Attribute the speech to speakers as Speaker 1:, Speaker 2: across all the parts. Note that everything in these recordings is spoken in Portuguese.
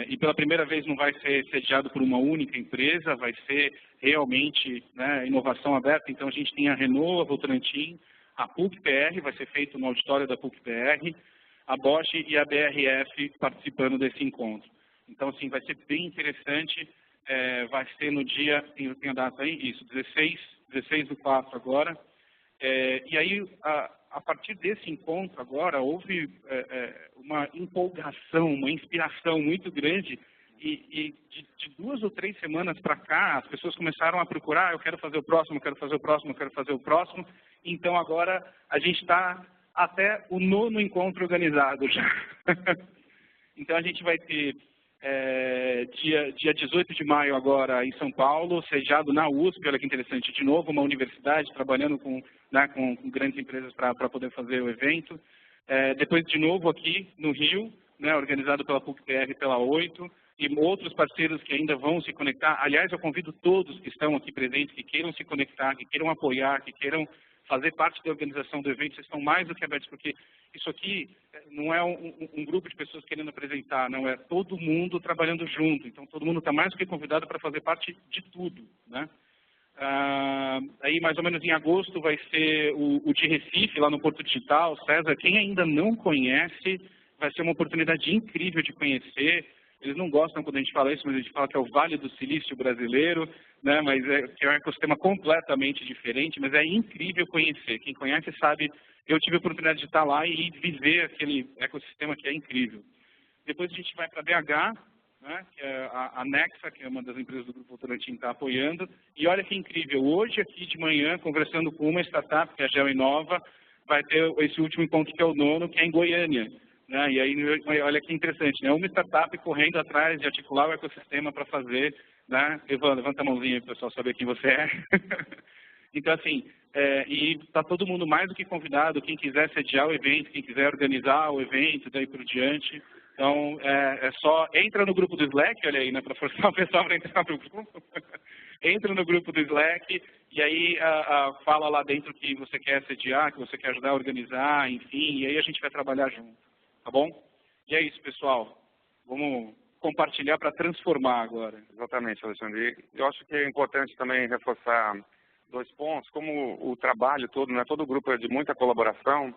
Speaker 1: e pela primeira vez não vai ser sediado por uma única empresa, vai ser realmente, né, inovação aberta. Então a gente tem a Renault, a Votorantim, a PUC-PR, vai ser feito no auditório da PUC-PR, a Bosch e a BRF participando desse encontro. Então, assim, vai ser bem interessante, vai ser no dia, tem a data aí? Isso, 16/4 agora. E aí, a partir desse encontro agora, houve uma empolgação, uma inspiração muito grande, e de 2 ou 3 semanas para cá, as pessoas começaram a procurar, eu quero fazer o próximo, eu quero fazer o próximo, eu quero fazer o próximo. Então, agora, a gente está até o 9º encontro organizado já. Então, a gente vai ter dia 18 de maio agora em São Paulo, sediado na USP, olha que interessante, de novo, uma universidade trabalhando com grandes empresas para poder fazer o evento. Depois, de novo, aqui no Rio, né, organizado pela PUC-PR e pela 8, e outros parceiros que ainda vão se conectar. Aliás, eu convido todos que estão aqui presentes, que queiram se conectar, que queiram apoiar, que queiram fazer parte da organização do evento. Vocês estão mais do que abertos, porque isso aqui não é um grupo de pessoas querendo apresentar, não, é todo mundo trabalhando junto. Então, todo mundo está mais do que convidado para fazer parte de tudo, né? Aí, mais ou menos em agosto, vai ser o de Recife, lá no Porto Digital. César, quem ainda não conhece, vai ser uma oportunidade incrível de conhecer. Eles não gostam quando a gente fala isso, mas a gente fala que é o Vale do Silício brasileiro, né? Mas que é um ecossistema completamente diferente, mas é incrível conhecer. Quem conhece sabe, eu tive a oportunidade de estar lá e viver aquele ecossistema que é incrível. Depois a gente vai para BH, né? Que é a Nexa, que é uma das empresas do Grupo Votorantim, está apoiando. E olha que incrível, hoje aqui de manhã, conversando com uma startup, que é a GeoInova, vai ter esse último encontro, que é o 9º, que é em Goiânia. Né? E aí, olha que interessante, né? Uma startup correndo atrás de articular o ecossistema para fazer, né? Evandro, levanta a mãozinha para o pessoal saber quem você é. Então, assim, e está todo mundo mais do que convidado, quem quiser sediar o evento, quem quiser organizar o evento, daí por diante. Então, só entra no grupo do Slack, olha aí, né? Para forçar o pessoal para entrar no grupo. Entra no grupo do Slack e aí fala lá dentro que você quer sediar, que você quer ajudar a organizar, enfim, e aí a gente vai trabalhar junto. Tá bom? E é isso, pessoal. Vamos compartilhar para transformar agora.
Speaker 2: Exatamente, Alexandre. Eu acho que é importante também reforçar 2 pontos. Como o trabalho todo, né, todo o grupo é de muita colaboração,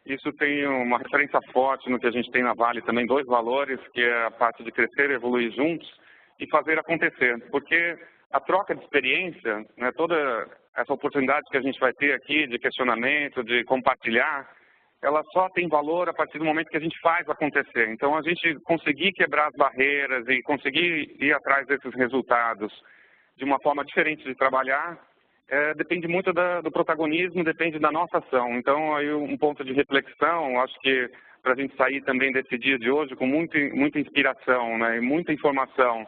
Speaker 2: isso tem uma referência forte no que a gente tem na Vale também, 2 valores, que é a parte de crescer e evoluir juntos e fazer acontecer. Porque a troca de experiência, né, toda essa oportunidade que a gente vai ter aqui de questionamento, de compartilhar, ela só tem valor a partir do momento que a gente faz acontecer. Então, a gente conseguir quebrar as barreiras e conseguir ir atrás desses resultados de uma forma diferente de trabalhar, depende muito do protagonismo, depende da nossa ação. Então, aí um ponto de reflexão, acho que para a gente sair também desse dia de hoje com muita inspiração, né, e muita informação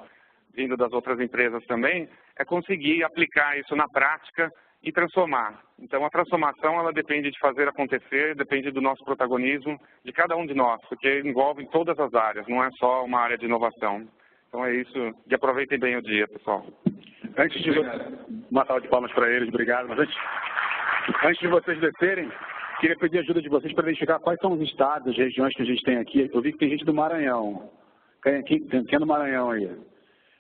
Speaker 2: vindo das outras empresas também, é conseguir aplicar isso na prática e transformar. Então, a transformação, ela depende de fazer acontecer, depende do nosso protagonismo, de cada um de nós, porque envolve todas as áreas, não é só uma área de inovação. Então, é isso. E aproveitem bem o dia, pessoal.
Speaker 3: Antes de uma salva de palmas para eles, obrigado. Mas antes de vocês descerem, queria pedir a ajuda de vocês para identificar quais são os estados, as regiões que a gente tem aqui. Eu vi que tem gente do Maranhão. Quem é do Maranhão aí?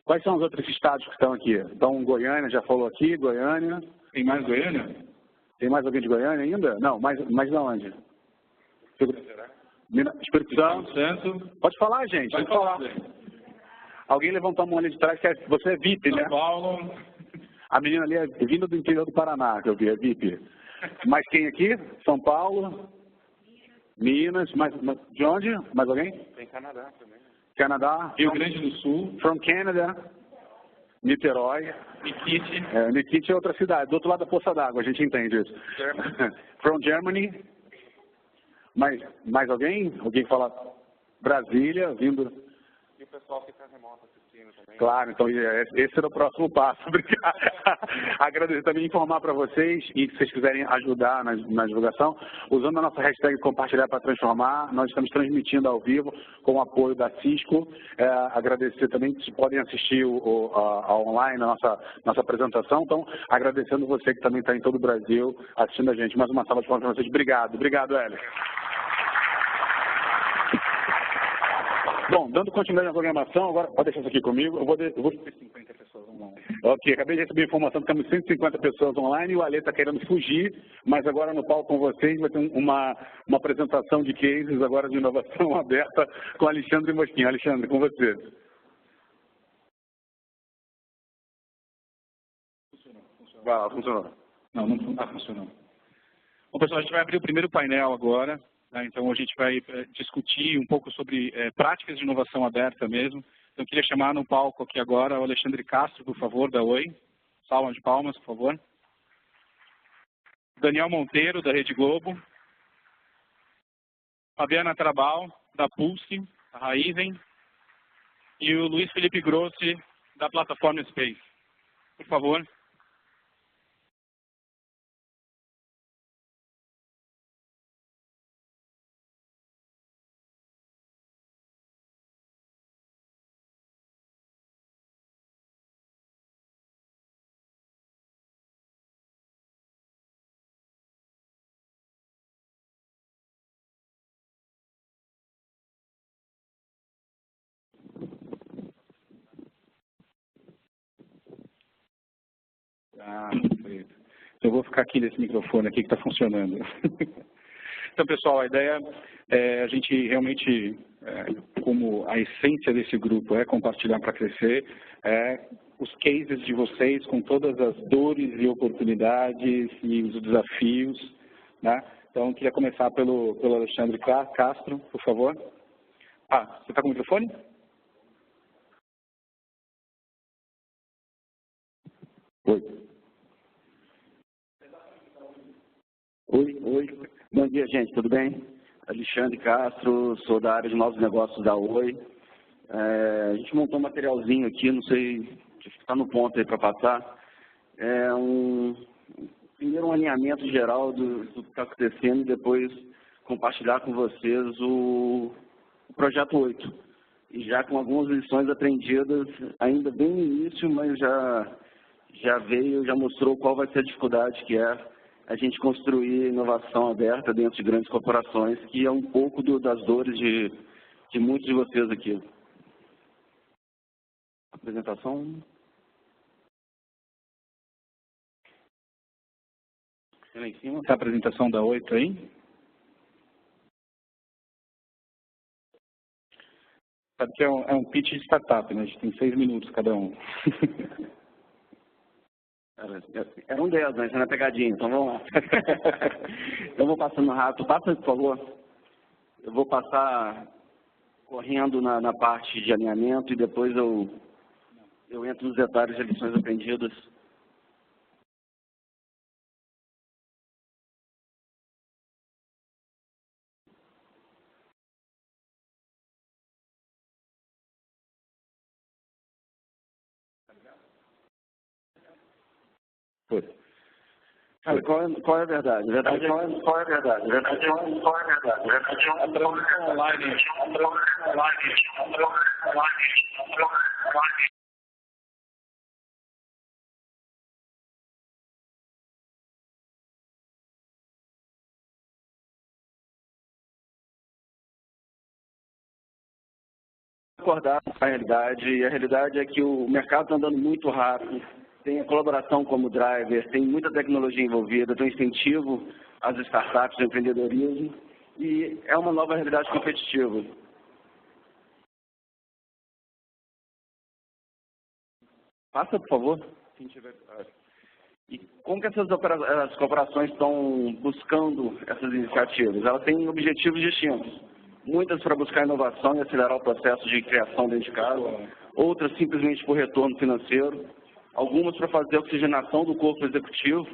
Speaker 3: Quais são os outros estados que estão aqui? Então, Goiânia, já falou aqui, Goiânia.
Speaker 1: Tem mais Goiânia?
Speaker 3: Tem mais alguém de Goiânia ainda? Não, mais de onde? Espírito
Speaker 1: Santo.
Speaker 3: Pode falar, gente.
Speaker 1: Pode falar.
Speaker 3: Alguém levantou a mão ali de trás, você é VIP, né?
Speaker 1: São Paulo.
Speaker 3: A menina ali é vinda do interior do Paraná, que eu vi, é VIP. Mais quem aqui? São Paulo? Minas. De onde? Mais alguém?
Speaker 2: Tem Canadá também.
Speaker 3: Canadá.
Speaker 1: Rio Grande do Sul.
Speaker 3: From Canada. Niterói.
Speaker 1: Nikit.
Speaker 3: Nikit é outra cidade, do outro lado da poça d'água, a gente entende isso. From Germany. Mais alguém? Alguém fala Brasília, vindo...
Speaker 2: E o pessoal fica remoto assistindo também.
Speaker 3: Claro, então esse era o próximo passo. Obrigado. Agradecer também, informar para vocês, e se vocês quiserem ajudar na divulgação, usando a nossa hashtag Compartilhar para Transformar, nós estamos transmitindo ao vivo com o apoio da Cisco. Agradecer também, que podem assistir online a nossa apresentação. Então, agradecendo você que também está em todo o Brasil assistindo a gente. Mais uma salva de palmas para vocês. Obrigado. Obrigado, Hélio. Bom, dando continuidade na programação, agora pode deixar isso aqui comigo. Eu vou
Speaker 1: 50 pessoas online.
Speaker 3: Ok, acabei de receber a informação que temos 150 pessoas online e o Ale está querendo fugir, mas agora no palco com vocês vai ter uma apresentação de cases agora de inovação aberta com Alexandre Mosquinha. Alexandre, com você. Funcionou.
Speaker 1: Não está funcionando. Bom, pessoal, a gente vai abrir o primeiro painel agora. Então, a gente vai discutir um pouco sobre práticas de inovação aberta mesmo. Então, eu queria chamar no palco aqui agora o Alexandre Castro, por favor, da Oi. Salva de palmas, por favor. Daniel Monteiro, da Rede Globo. Fabiana Trabal, da Pulse, da Raizen. E o Luiz Felipe Grossi, da plataforma Space. Por favor. Perfeito. Eu vou ficar aqui nesse microfone aqui que está funcionando. Então, pessoal, a ideia é a gente realmente, como a essência desse grupo é compartilhar para crescer, os cases de vocês com todas as dores e oportunidades e os desafios, né? Então, eu queria começar pelo Alexandre Castro, por favor. Você está com o microfone?
Speaker 4: Oi. Bom dia, gente. Tudo bem? Alexandre Castro, sou da área de novos negócios da Oi. A gente montou um materialzinho aqui, não sei se está no ponto aí para passar. Primeiro um alinhamento geral do que está acontecendo e depois compartilhar com vocês o Projeto 8. E já com algumas lições aprendidas, ainda bem no início, mas já mostrou qual vai ser a dificuldade que é a gente construir inovação aberta dentro de grandes corporações, que é um pouco das dores de muitos de vocês aqui. Apresentação. Lá em cima.
Speaker 1: Está a apresentação da 8 aí? Sabe que é um pitch de startup, né? A gente tem 6 minutos cada um.
Speaker 4: Eram 10, mas na pegadinha, então vamos lá. Eu vou passando rápido. Passa, por favor. Eu vou passar correndo na parte de alinhamento e depois eu entro nos detalhes de lições aprendidas. Qual é a verdade? Qual é a verdade? A
Speaker 1: transmissão online.
Speaker 4: Acordar com a realidade, e a realidade é que o mercado está andando muito rápido, tem a colaboração como driver, tem muita tecnologia envolvida, tem incentivo às startups, ao empreendedorismo, e é uma nova realidade competitiva. Passa, por favor. E como que as corporações estão buscando essas iniciativas? Elas têm objetivos distintos. Muitas para buscar inovação e acelerar o processo de criação dentro de casa, outras simplesmente por retorno financeiro, algumas para fazer a oxigenação do corpo executivo,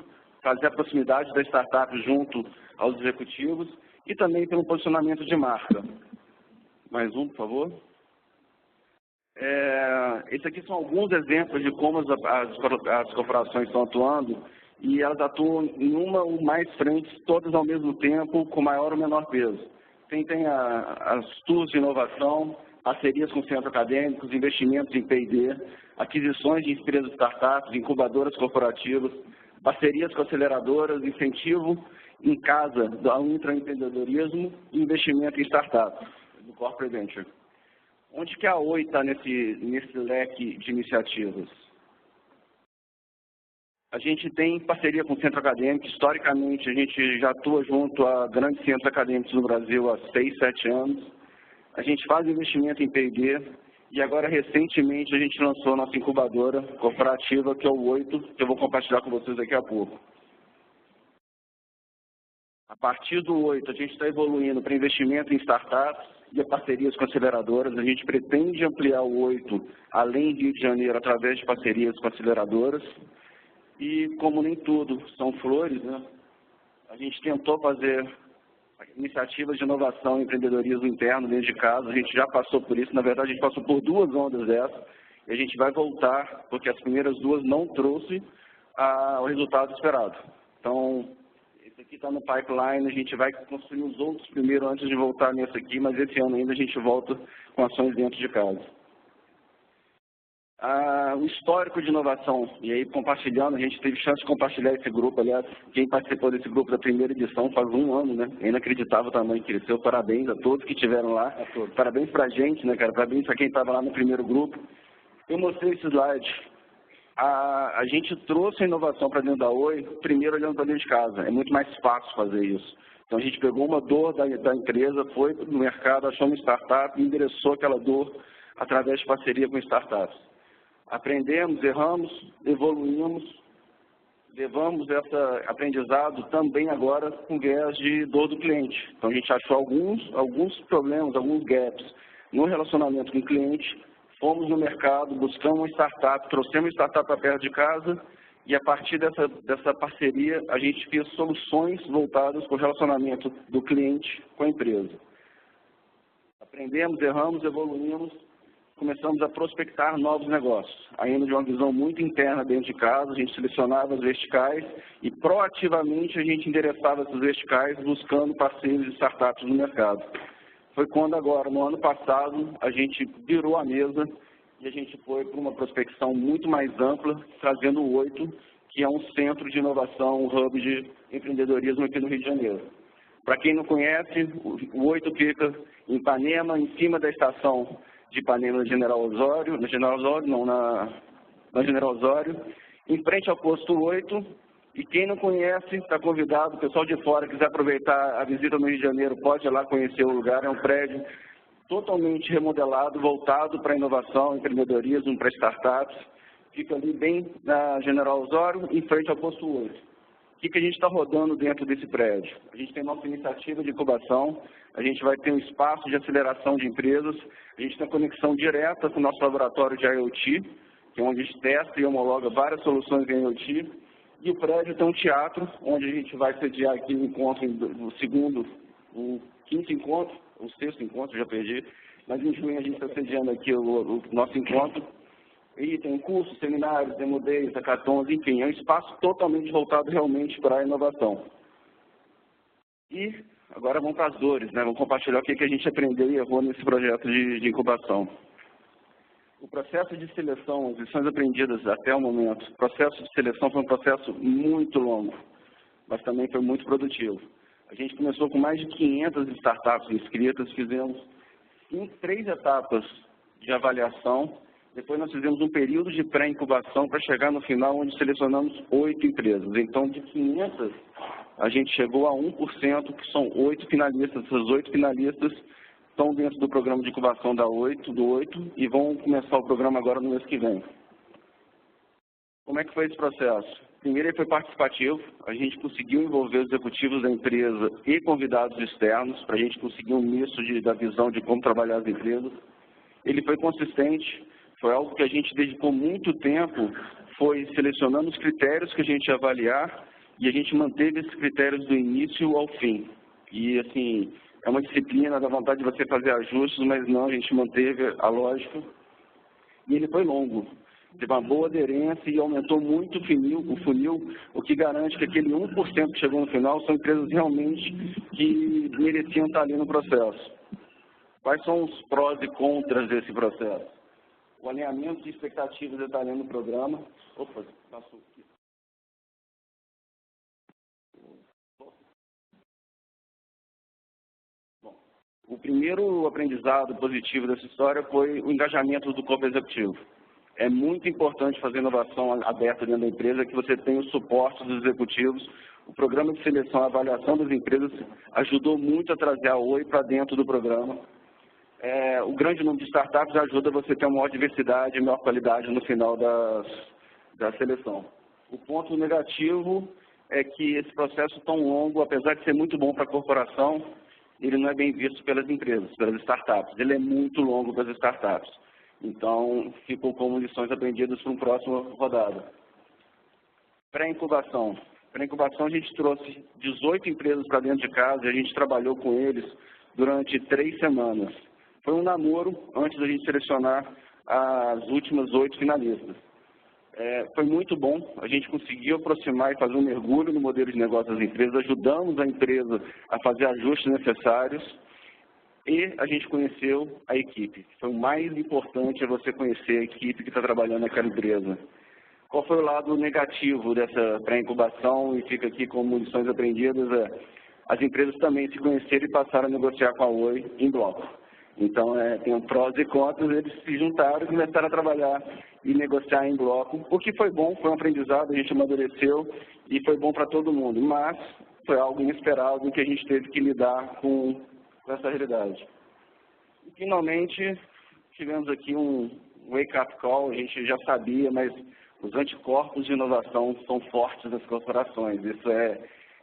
Speaker 4: fazer a proximidade da startup junto aos executivos e também pelo posicionamento de marca. Mais um, por favor. Esses aqui são alguns exemplos de como as corporações estão atuando e elas atuam em uma ou mais frentes, todas ao mesmo tempo, com maior ou menor peso. Tem as tours de inovação, parcerias com centros acadêmicos, investimentos em P&D, aquisições de empresas startups, incubadoras corporativas, parcerias com aceleradoras, incentivo em casa, ao intraempreendedorismo e investimento em startups, do Corporate Venture. Onde que a Oi está nesse leque de iniciativas? A gente tem parceria com o centro acadêmico. Historicamente, a gente já atua junto a grandes centros acadêmicos no Brasil há 6, 7 anos. A gente faz investimento em P&D e agora, recentemente, a gente lançou a nossa incubadora corporativa, que é o 8, que eu vou compartilhar com vocês daqui a pouco. A partir do 8, a gente está evoluindo para investimento em startups e parcerias com aceleradoras. A gente pretende ampliar o 8 além de Rio de Janeiro através de parcerias com aceleradoras. E como nem tudo são flores, né, a gente tentou fazer iniciativas de inovação e empreendedorismo interno dentro de casa. A gente já passou por isso. Na verdade, a gente passou por 2 ondas dessas. E a gente vai voltar, porque as primeiras 2 não trouxe o resultado esperado. Então, esse aqui está no pipeline. A gente vai construir os outros primeiro antes de voltar nesse aqui. Mas esse ano ainda a gente volta com ações dentro de casa. O histórico de inovação, e aí compartilhando, a gente teve chance de compartilhar esse grupo. Aliás, quem participou desse grupo da primeira edição faz 1 ano, né? É inacreditável o tamanho que cresceu. Parabéns a todos que estiveram lá. Parabéns pra gente, né, cara? Parabéns para quem estava lá no primeiro grupo. Eu mostrei esse slide. A gente trouxe a inovação para dentro da Oi, primeiro olhando para dentro de casa. É muito mais fácil fazer isso. Então a gente pegou uma dor da empresa, foi no mercado, achou uma startup e endereçou aquela dor através de parceria com startups. Aprendemos, erramos, evoluímos, levamos esse aprendizado também agora com viés de dor do cliente. Então, a gente achou alguns problemas, alguns gaps no relacionamento com o cliente, fomos no mercado, buscamos uma startup, trouxemos uma startup para perto de casa e, a partir dessa parceria, a gente fez soluções voltadas para o relacionamento do cliente com a empresa. Aprendemos, erramos, evoluímos. Começamos a prospectar novos negócios, ainda de uma visão muito interna dentro de casa. A gente selecionava as verticais e proativamente a gente endereçava essas verticais buscando parceiros e startups no mercado. Foi quando agora, no ano passado, a gente virou a mesa e a gente foi para uma prospecção muito mais ampla, trazendo o 8, que é um centro de inovação, um hub de empreendedorismo aqui no Rio de Janeiro. Para quem não conhece, o 8 fica em Ipanema, em cima da estação de Ipanema, na General Osório, na General Osório, em frente ao posto 8, e quem não conhece, está convidado, o pessoal de fora quiser aproveitar a visita no Rio de Janeiro, pode ir lá conhecer o lugar. É um prédio totalmente remodelado, voltado para inovação, empreendedorismo, para startups, fica ali bem na General Osório, em frente ao posto 8. O que a gente está rodando dentro desse prédio? A gente tem nossa iniciativa de incubação, a gente vai ter um espaço de aceleração de empresas, a gente tem conexão direta com o nosso laboratório de IoT, que é onde a gente testa e homologa várias soluções em IoT, e o prédio tem um teatro, onde a gente vai sediar aqui o encontro, o 5º encontro, o 6º encontro, já perdi, mas em junho a gente está sediando aqui o nosso encontro. E tem cursos, seminários, demo days, hackathons, enfim, é um espaço totalmente voltado realmente para a inovação. E agora vamos para as dores, né? Vamos compartilhar o que a gente aprendeu e errou nesse projeto de incubação. O processo de seleção, as lições aprendidas até o momento, o processo de seleção foi um processo muito longo, mas também foi muito produtivo. A gente começou com mais de 500 startups inscritas, fizemos 3 etapas de avaliação. Depois nós fizemos um período de pré-incubação para chegar no final, onde selecionamos 8 empresas. Então, de 500, a gente chegou a 1%, que são 8 finalistas. Essas 8 finalistas estão dentro do programa de incubação do 8, e vão começar o programa agora no mês que vem. Como é que foi esse processo? Primeiro, ele foi participativo. A gente conseguiu envolver os executivos da empresa e convidados externos, para a gente conseguir um misto da visão de como trabalhar as empresas. Ele foi consistente. Foi algo que a gente dedicou muito tempo, foi selecionando os critérios que a gente ia avaliar, e a gente manteve esses critérios do início ao fim. E, assim, é uma disciplina, dá vontade de você fazer ajustes, mas não, a gente manteve a lógica. E ele foi longo, teve uma boa aderência e aumentou muito o funil, o que garante que aquele 1% que chegou no final são empresas realmente que mereciam estar ali no processo. Quais são os prós e contras desse processo? O alinhamento de expectativas detalhando no programa. Opa, passou aqui. Bom, O primeiro aprendizado positivo dessa história foi o engajamento do corpo executivo. É muito importante fazer inovação aberta dentro da empresa, que você tenha o suporte dos executivos. O programa de seleção e avaliação das empresas ajudou muito a trazer a Oi para dentro do programa. O grande número de startups ajuda você a ter uma maior diversidade e maior qualidade no final da seleção. O ponto negativo é que esse processo tão longo, apesar de ser muito bom para a corporação, ele não é bem visto pelas empresas, pelas startups. Ele é muito longo para as startups. Então, ficou como lições aprendidas para uma próxima rodada. Pré-incubação. Pré-incubação, a gente trouxe 18 empresas para dentro de casa e a gente trabalhou com eles durante 3 semanas. Foi um namoro antes da gente selecionar as últimas 8 finalistas. Foi muito bom, a gente conseguiu aproximar e fazer um mergulho no modelo de negócio das empresas, ajudamos a empresa a fazer ajustes necessários e a gente conheceu a equipe. Foi o mais importante, é você conhecer a equipe que está trabalhando naquela empresa. Qual foi o lado negativo dessa pré-incubação e fica aqui como lições aprendidas? As empresas também se conheceram e passaram a negociar com a Oi em bloco. Então, tem um prós e contras, eles se juntaram e começaram a trabalhar e negociar em bloco, o que foi bom, foi um aprendizado, a gente amadureceu e foi bom para todo mundo, mas foi algo inesperado em que a gente teve que lidar com essa realidade. E, finalmente, tivemos aqui um wake-up call, a gente já sabia, mas os anticorpos de inovação são fortes nas corporações,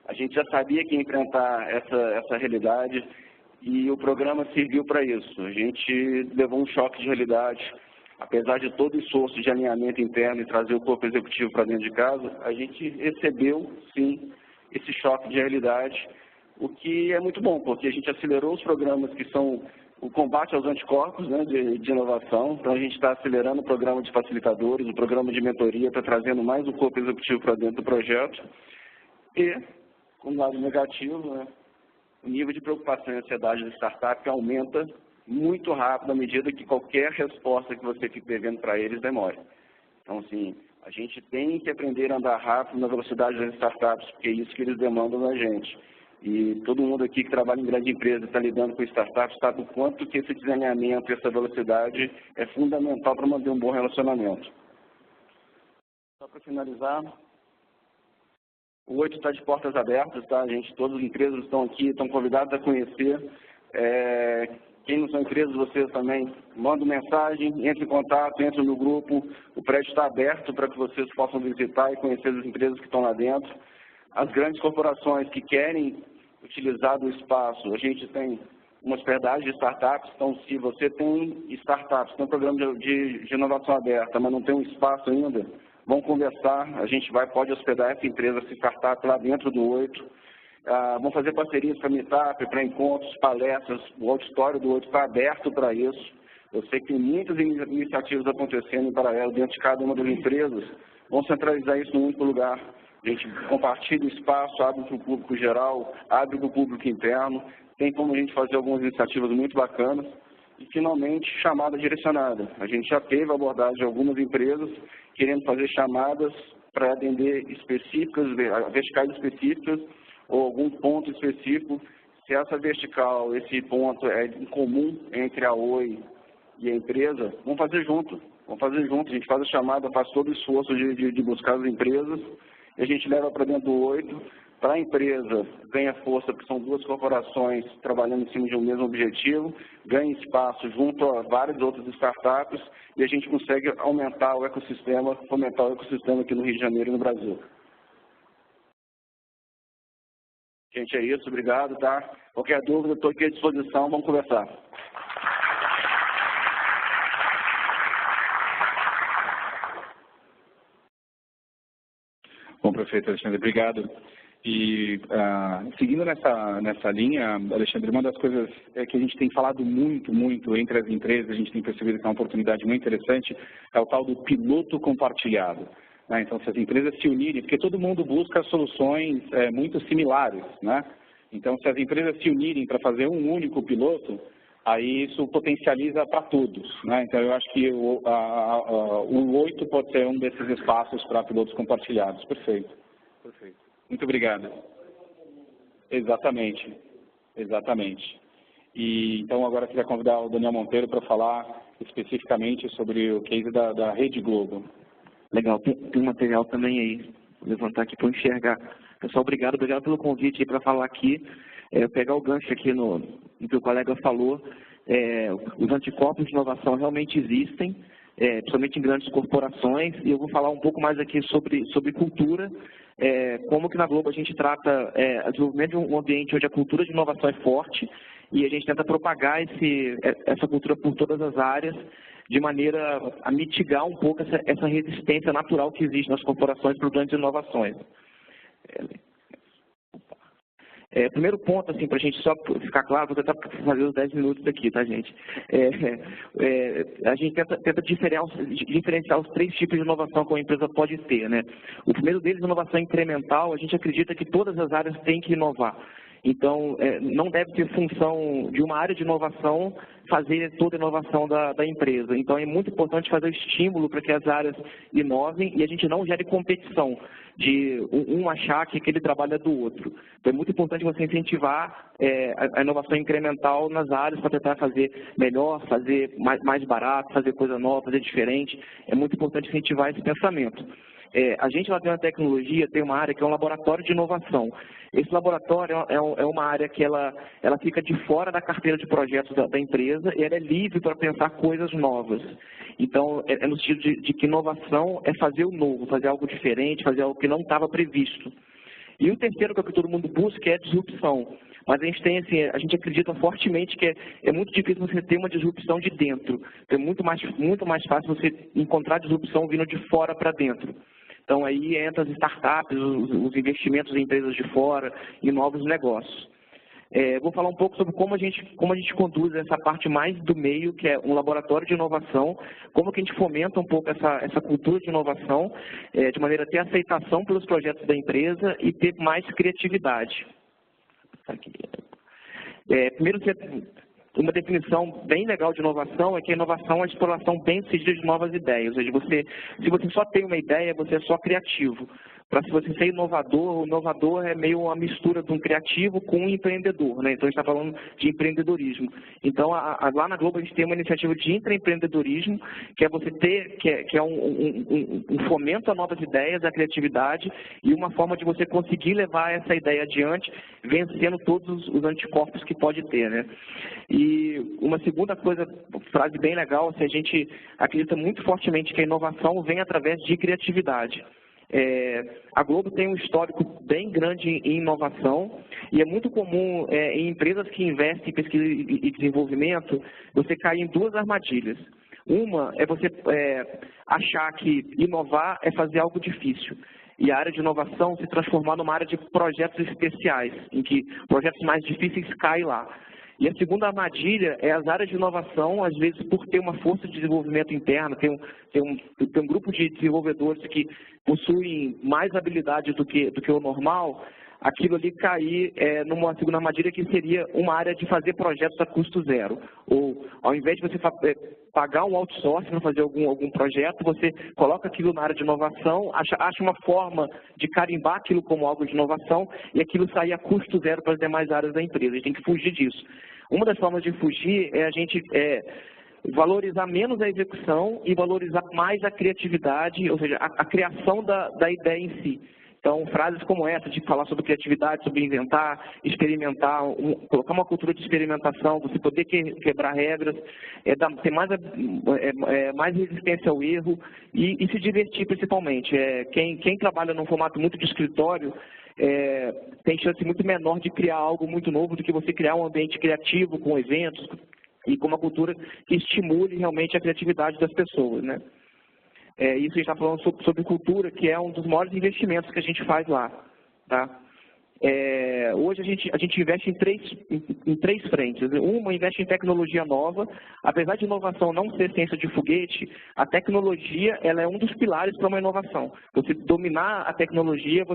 Speaker 4: a gente já sabia que ia enfrentar essa realidade, e o programa serviu para isso. A gente levou um choque de realidade. Apesar de todo o esforço de alinhamento interno e trazer o corpo executivo para dentro de casa, a gente recebeu, sim, esse choque de realidade, o que é muito bom, porque a gente acelerou os programas que são o combate aos anticorpos, né, de inovação. Então, a gente está acelerando o programa de facilitadores, o programa de mentoria, está trazendo mais o corpo executivo para dentro do projeto. E, com um lado negativo, né, o nível de preocupação e ansiedade da startup aumenta muito rápido à medida que qualquer resposta que você fique devendo para eles demore. Então, assim, a gente tem que aprender a andar rápido na velocidade das startups, porque é isso que eles demandam da gente. E todo mundo aqui que trabalha em grande empresa e está lidando com startups sabe o quanto que esse desalinhamento, essa velocidade é fundamental para manter um bom relacionamento. Só para finalizar, o 8 está de portas abertas, tá, gente? Todas as empresas estão aqui, estão convidadas a conhecer. Quem não são empresas, vocês também mandam mensagem, entre em contato, entre no grupo. O prédio está aberto para que vocês possam visitar e conhecer as empresas que estão lá dentro. As grandes corporações que querem utilizar do espaço, a gente tem uma hospedagem de startups. Então, se você tem startups, tem um programa de inovação aberta, mas não tem um espaço ainda, vamos conversar, a gente pode hospedar essa empresa, essa startup lá dentro do 8. Vamos fazer parcerias para meetup, para encontros, palestras, o auditório do 8 está aberto para isso. Eu sei que tem muitas iniciativas acontecendo em paralelo dentro de cada uma das empresas. Vamos centralizar isso num único lugar. A gente compartilha o espaço, abre para o público geral, abre para o público interno. Tem como a gente fazer algumas iniciativas muito bacanas. E, finalmente, chamada direcionada. A gente já teve a abordagem de algumas empresas querendo fazer chamadas para atender específicas, verticais específicas ou algum ponto específico. Se essa vertical, esse ponto é em comum entre a Oi e a empresa, vamos fazer junto. Vamos fazer junto. A gente faz a chamada, faz todo o esforço de buscar as empresas e a gente leva para dentro do 8. Para a empresa, ganha força, porque são duas corporações trabalhando em cima de um mesmo objetivo, ganha espaço junto a várias outras startups e a gente consegue aumentar o ecossistema, fomentar o ecossistema aqui no Rio de Janeiro e no Brasil. Gente, é isso, obrigado, tá? Qualquer dúvida, estou aqui à disposição, vamos conversar.
Speaker 3: Bom, prefeito Alexandre, obrigado. E seguindo nessa linha, Alexandre, uma das coisas que a gente tem falado muito entre as empresas, a gente tem percebido que é uma oportunidade muito interessante, é o tal do piloto compartilhado. Né? Então, se as empresas se unirem, porque todo mundo busca soluções muito similares, né? Então, se as empresas se unirem para fazer um único piloto, aí isso potencializa para todos, né? Então, eu acho que o 8 pode ser um desses espaços para pilotos compartilhados. Perfeito. Muito obrigado. Exatamente. E então agora eu queria convidar o Daniel Monteiro para falar especificamente sobre o case da Rede Globo.
Speaker 5: Legal, tem um material também aí, vou levantar aqui para eu enxergar. Pessoal, obrigado pelo convite aí para falar aqui. Pegar o gancho aqui no que o colega falou, os anticorpos de inovação realmente existem, principalmente em grandes corporações, e eu vou falar um pouco mais aqui sobre cultura, como que na Globo a gente trata o desenvolvimento de um ambiente onde a cultura de inovação é forte, e a gente tenta propagar essa cultura por todas as áreas, de maneira a mitigar um pouco essa resistência natural que existe nas corporações para grandes inovações. Primeiro ponto, assim, para a gente só ficar claro, vou tentar fazer os 10 minutos aqui, tá, gente? A gente tenta diferenciar os 3 tipos de inovação que uma empresa pode ter, né? O primeiro deles, inovação incremental, a gente acredita que todas as áreas têm que inovar. Então, não deve ter função de uma área de inovação fazer toda a inovação da empresa. Então, é muito importante fazer o estímulo para que as áreas inovem e a gente não gere competição de um achar que aquele trabalho é do outro. Então, é muito importante você incentivar a inovação incremental nas áreas para tentar fazer melhor, fazer mais barato, fazer coisa nova, fazer diferente. É muito importante incentivar esse pensamento. A gente lá dentro da tecnologia tem uma área que é um laboratório de inovação. Esse laboratório é uma área que ela fica de fora da carteira de projetos da empresa e ela é livre para pensar coisas novas. Então, é no sentido de que inovação é fazer o novo, fazer algo diferente, fazer algo que não estava previsto. E o terceiro que todo mundo busca é a disrupção. Mas a gente tem, assim, a gente acredita fortemente que é muito difícil você ter uma disrupção de dentro. É muito mais fácil você encontrar disrupção vindo de fora para dentro. Então, aí entra as startups, os investimentos em empresas de fora e novos negócios. Vou falar um pouco sobre como a gente conduz essa parte mais do meio, que é um laboratório de inovação, como que a gente fomenta um pouco essa cultura de inovação, de maneira a ter aceitação pelos projetos da empresa e ter mais criatividade. Primeiro, uma definição bem legal de inovação é que a inovação é a exploração bem sucedida de novas ideias. Ou seja, se você só tem uma ideia, você é só criativo. Para se você ser inovador, o inovador é meio uma mistura de um criativo com um empreendedor, né? Então, a gente está falando de empreendedorismo. Então, lá na Globo, a gente tem uma iniciativa de intraempreendedorismo, que é você ter, que é um fomento a novas ideias, a criatividade, e uma forma de você conseguir levar essa ideia adiante, vencendo todos os anticorpos que pode ter, né? E uma segunda frase bem legal, a gente acredita muito fortemente que a inovação vem através de criatividade. A Globo tem um histórico bem grande em inovação e é muito comum em empresas que investem em pesquisa e desenvolvimento você cair em 2 armadilhas. Uma é você achar que inovar é fazer algo difícil e a área de inovação se transformar numa área de projetos especiais, em que projetos mais difíceis caem lá. E a segunda armadilha é as áreas de inovação, às vezes por ter uma força de desenvolvimento interno, tem um grupo de desenvolvedores que possuem mais habilidade do que o normal, aquilo ali cair numa segunda armadilha que seria uma área de fazer projetos a custo zero. Ou, ao invés de você pagar um outsourcing para fazer algum projeto, você coloca aquilo na área de inovação, acha uma forma de carimbar aquilo como algo de inovação e aquilo sair a custo zero para as demais áreas da empresa. A gente tem que fugir disso. Uma das formas de fugir é a gente valorizar menos a execução e valorizar mais a criatividade, ou seja, a criação da ideia em si. Então, frases como essa, de falar sobre criatividade, sobre inventar, experimentar, colocar uma cultura de experimentação, você poder quebrar regras, ter mais resistência ao erro e se divertir principalmente. Quem trabalha num formato muito de escritório tem chance muito menor de criar algo muito novo do que você criar um ambiente criativo com eventos e com uma cultura que estimule realmente a criatividade das pessoas, né? Isso a gente está falando sobre cultura, que é um dos maiores investimentos que a gente faz lá. Tá? Hoje a gente investe em três frentes. Uma, investe em tecnologia nova. Apesar de inovação não ser ciência de foguete, a tecnologia ela é um dos pilares para uma inovação. Você dominar a tecnologia,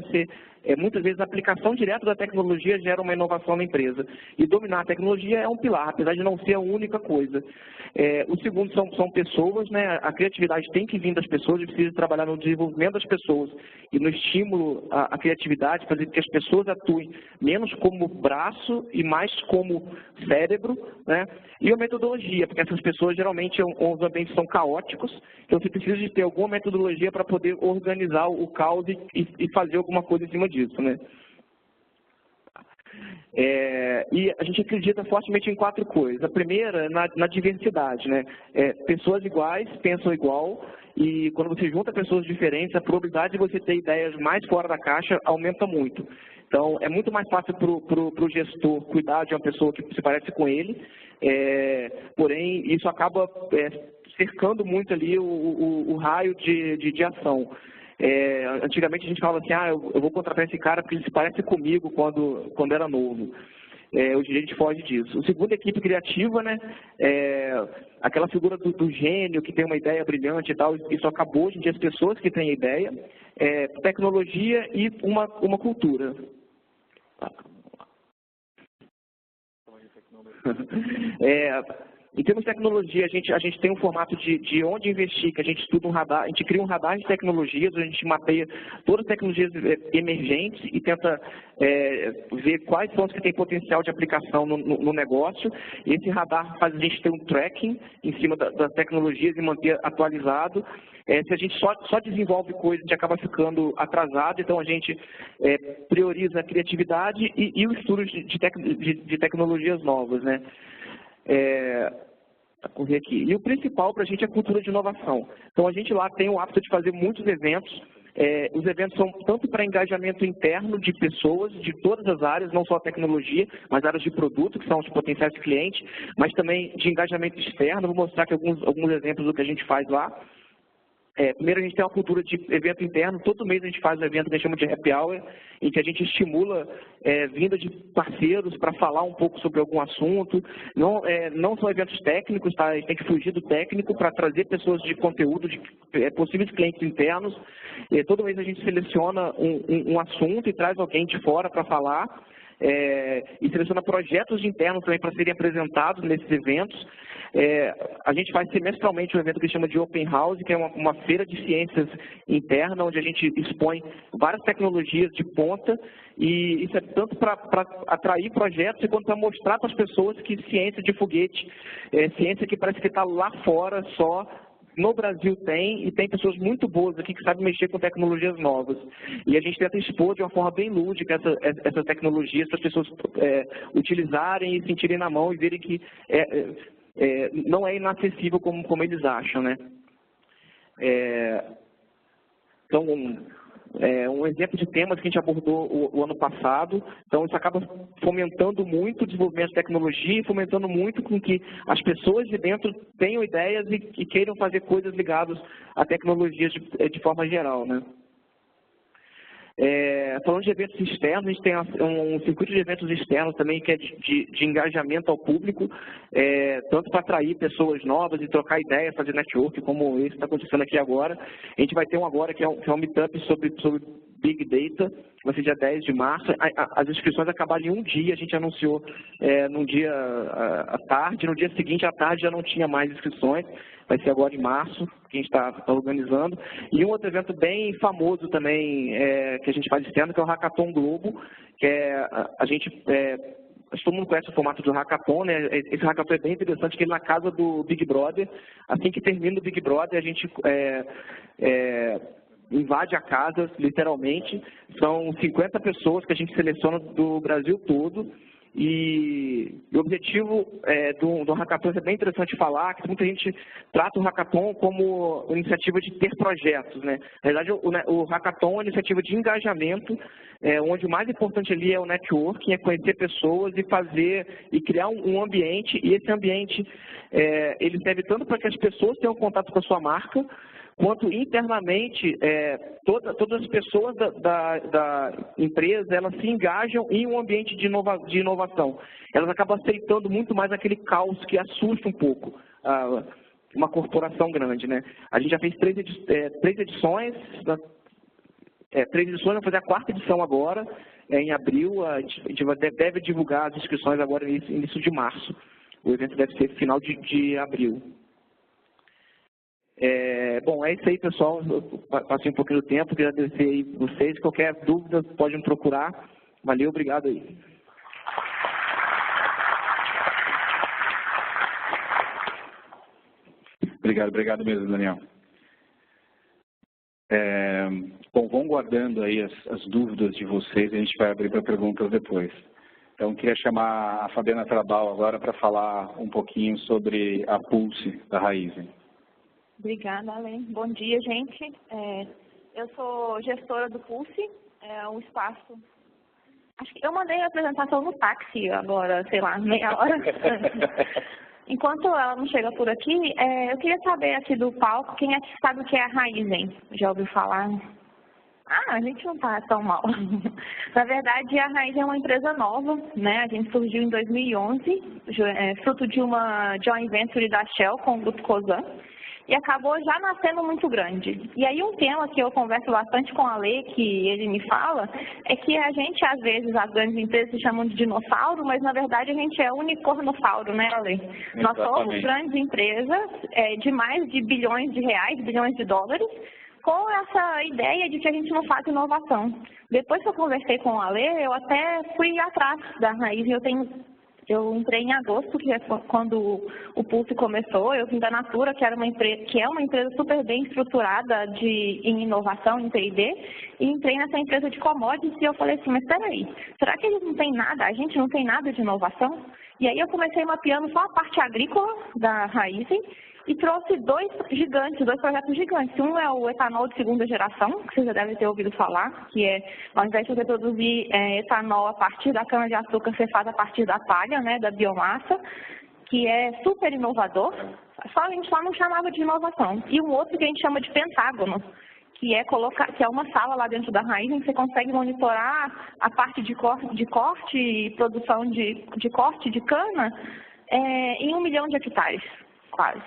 Speaker 5: muitas vezes a aplicação direta da tecnologia gera uma inovação na empresa. E dominar a tecnologia é um pilar, apesar de não ser a única coisa. O segundo são pessoas, né? A criatividade tem que vir das pessoas, e precisa trabalhar no desenvolvimento das pessoas e no estímulo à criatividade, fazer com que as pessoas atuem menos como braço e mais como cérebro, né? E a metodologia, porque essas pessoas geralmente os ambientes são caóticos, então você precisa de ter alguma metodologia para poder organizar o caos e fazer alguma coisa em cima disso, né? E a gente acredita fortemente em 4 coisas. A primeira, na diversidade, né? Pessoas iguais pensam igual, e quando você junta pessoas diferentes, a probabilidade de você ter ideias mais fora da caixa aumenta muito. Então, é muito mais fácil para o gestor cuidar de uma pessoa que se parece com ele, porém, isso acaba cercando muito ali o raio de ação. Antigamente a gente falava assim, eu vou contratar esse cara porque ele se parece comigo quando era novo. Hoje a gente foge disso. O segundo é equipe criativa, né? Aquela figura do gênio que tem uma ideia brilhante e tal, isso acabou. Hoje em dia as pessoas que têm ideia, tecnologia e uma cultura. Em termos de tecnologia, a gente tem um formato de onde investir, que a gente estuda um radar, a gente cria um radar de tecnologias, a gente mapeia todas as tecnologias emergentes e tenta ver quais são as que têm potencial de aplicação no negócio. E esse radar faz a gente ter um tracking em cima das tecnologias e manter atualizado. Se a gente só desenvolve coisas, a gente acaba ficando atrasado, então a gente prioriza a criatividade e o estudo de tecnologias novas, né? Correr aqui. E o principal para a gente é a cultura de inovação. Então, a gente lá tem o hábito de fazer muitos eventos. Os eventos são tanto para engajamento interno de pessoas de todas as áreas, não só tecnologia, mas áreas de produto, que são os potenciais clientes, mas também de engajamento externo. Vou mostrar aqui alguns exemplos do que a gente faz lá. Primeiro, a gente tem uma cultura de evento interno. Todo mês a gente faz um evento que a gente chama de Happy Hour, em que a gente estimula vinda de parceiros para falar um pouco sobre algum assunto. Não são eventos técnicos, tá? A gente tem que fugir do técnico para trazer pessoas de conteúdo, de possíveis clientes internos. Todo mês a gente seleciona um assunto e traz alguém de fora para falar. E seleciona projetos internos também para serem apresentados nesses eventos. A gente faz semestralmente um evento que chama de Open House, que é uma feira de ciências interna, onde a gente expõe várias tecnologias de ponta, e isso é tanto para atrair projetos quanto para mostrar para as pessoas que ciência de foguete, ciência que parece que está lá fora só. No Brasil tem, e tem pessoas muito boas aqui que sabem mexer com tecnologias novas. E a gente tenta expor de uma forma bem lúdica essas tecnologias para as pessoas utilizarem e sentirem na mão e verem que não é inacessível como eles acham, né? Então, um exemplo de temas que a gente abordou o ano passado. Então, isso acaba fomentando muito o desenvolvimento de tecnologia e fomentando muito com que as pessoas de dentro tenham ideias e queiram fazer coisas ligadas a tecnologias de forma geral, né? Falando de eventos externos, a gente tem um circuito de eventos externos também que é de engajamento ao público, tanto para atrair pessoas novas e trocar ideias, fazer network, como esse está acontecendo aqui agora. A gente vai ter um agora que é um meetup sobre Big Data, vai ser dia 10 de março. As inscrições acabaram em um dia, a gente anunciou num dia à tarde, no dia seguinte à tarde já não tinha mais inscrições, vai ser agora em março, que a gente está organizando. E um outro evento bem famoso também, que a gente faz externo, que é o Hackathon Globo, que todo mundo conhece o formato do Hackathon, né? Esse Hackathon é bem interessante, que ele na casa do Big Brother, assim que termina o Big Brother, a gente invade a casa, literalmente. São 50 pessoas que a gente seleciona do Brasil todo. E o objetivo do Hackathon é bem interessante falar, que muita gente trata o Hackathon como iniciativa de ter projetos, né? Na verdade, o Hackathon é uma iniciativa de engajamento, onde o mais importante ali é o networking, é conhecer pessoas e fazer e criar um ambiente, e esse ambiente ele serve tanto para que as pessoas tenham contato com a sua marca, quanto internamente, todas as pessoas da empresa, elas se engajam em um ambiente de inovação. Elas acabam aceitando muito mais aquele caos que assusta um pouco uma corporação grande, né? A gente já fez 3 edições, vamos fazer a 4ª edição agora, em abril. A gente deve divulgar as inscrições agora no início de março. O evento deve ser final de abril. Bom, é isso aí, pessoal. Eu passei um pouquinho do tempo, queria agradecer aí vocês. Qualquer dúvida, pode me procurar. Valeu, obrigado aí.
Speaker 3: Obrigado mesmo, Daniel. Bom, vão guardando aí as dúvidas de vocês, a gente vai abrir para perguntas depois. Então, queria chamar a Fabiana Trabal agora para falar um pouquinho sobre a Pulse da Raizen.
Speaker 6: Obrigada, Ale. Bom dia, gente. Eu sou gestora do Pulse, é um espaço... Acho que eu mandei a apresentação no táxi agora, sei lá, meia hora. Enquanto ela não chega por aqui, eu queria saber aqui do palco, quem é que sabe o que é a Raizen? Já ouviu falar? A gente não está tão mal. Na verdade, a Raizen é uma empresa nova, né? A gente surgiu em 2011, fruto de uma joint venture da Shell com o Grupo Cosan, e acabou já nascendo muito grande. E aí um tema que eu converso bastante com a Ale, que ele me fala, é que a gente, às vezes, as grandes empresas se chamam de dinossauro, mas na verdade a gente é unicornossauro, né, Ale?
Speaker 3: Exatamente.
Speaker 6: Nós somos grandes empresas de mais de bilhões de reais, bilhões de dólares, com essa ideia de que a gente não faz inovação. Depois que eu conversei com a Ale, eu até fui atrás da Raizen. Eu entrei em agosto, que é quando o Pulse começou. Eu vim da Natura, que é uma empresa super bem estruturada em inovação, em T&D, e entrei nessa empresa de commodities e eu falei assim, mas espera aí, será que eles não têm nada, a gente não tem nada de inovação? E aí eu comecei mapeando só a parte agrícola da Raizen e trouxe dois projetos gigantes. Um é o etanol de segunda geração, que vocês já devem ter ouvido falar, que é, ao invés de você produzir etanol a partir da cana-de-açúcar, você faz a partir da palha, né, da biomassa, que é super inovador, a gente só não chamava de inovação. E um outro que a gente chama de pentágono, que é uma sala lá dentro da Raizen que você consegue monitorar a parte de corte e produção de corte de cana em 1 milhão de hectares, quase.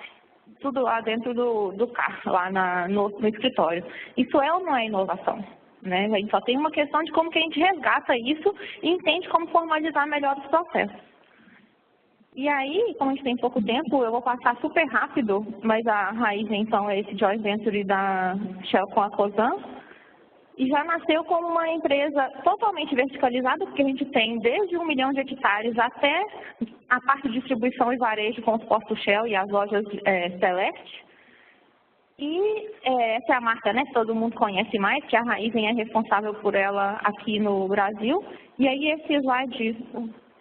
Speaker 6: Tudo lá dentro do carro, lá no escritório. Isso é ou não é inovação? Né? A gente só tem uma questão de como que a gente resgata isso e entende como formalizar melhor os processos. E aí, como a gente tem pouco tempo, eu vou passar super rápido, mas a Raizen, então, é esse joint venture da Shell com a Cosan, e já nasceu como uma empresa totalmente verticalizada, porque a gente tem desde 1 milhão de hectares até a parte de distribuição e varejo com os postos Shell e as lojas Celeste. E essa é a marca, né, que todo mundo conhece mais, que a Raizen é responsável por ela aqui no Brasil. E aí esse slide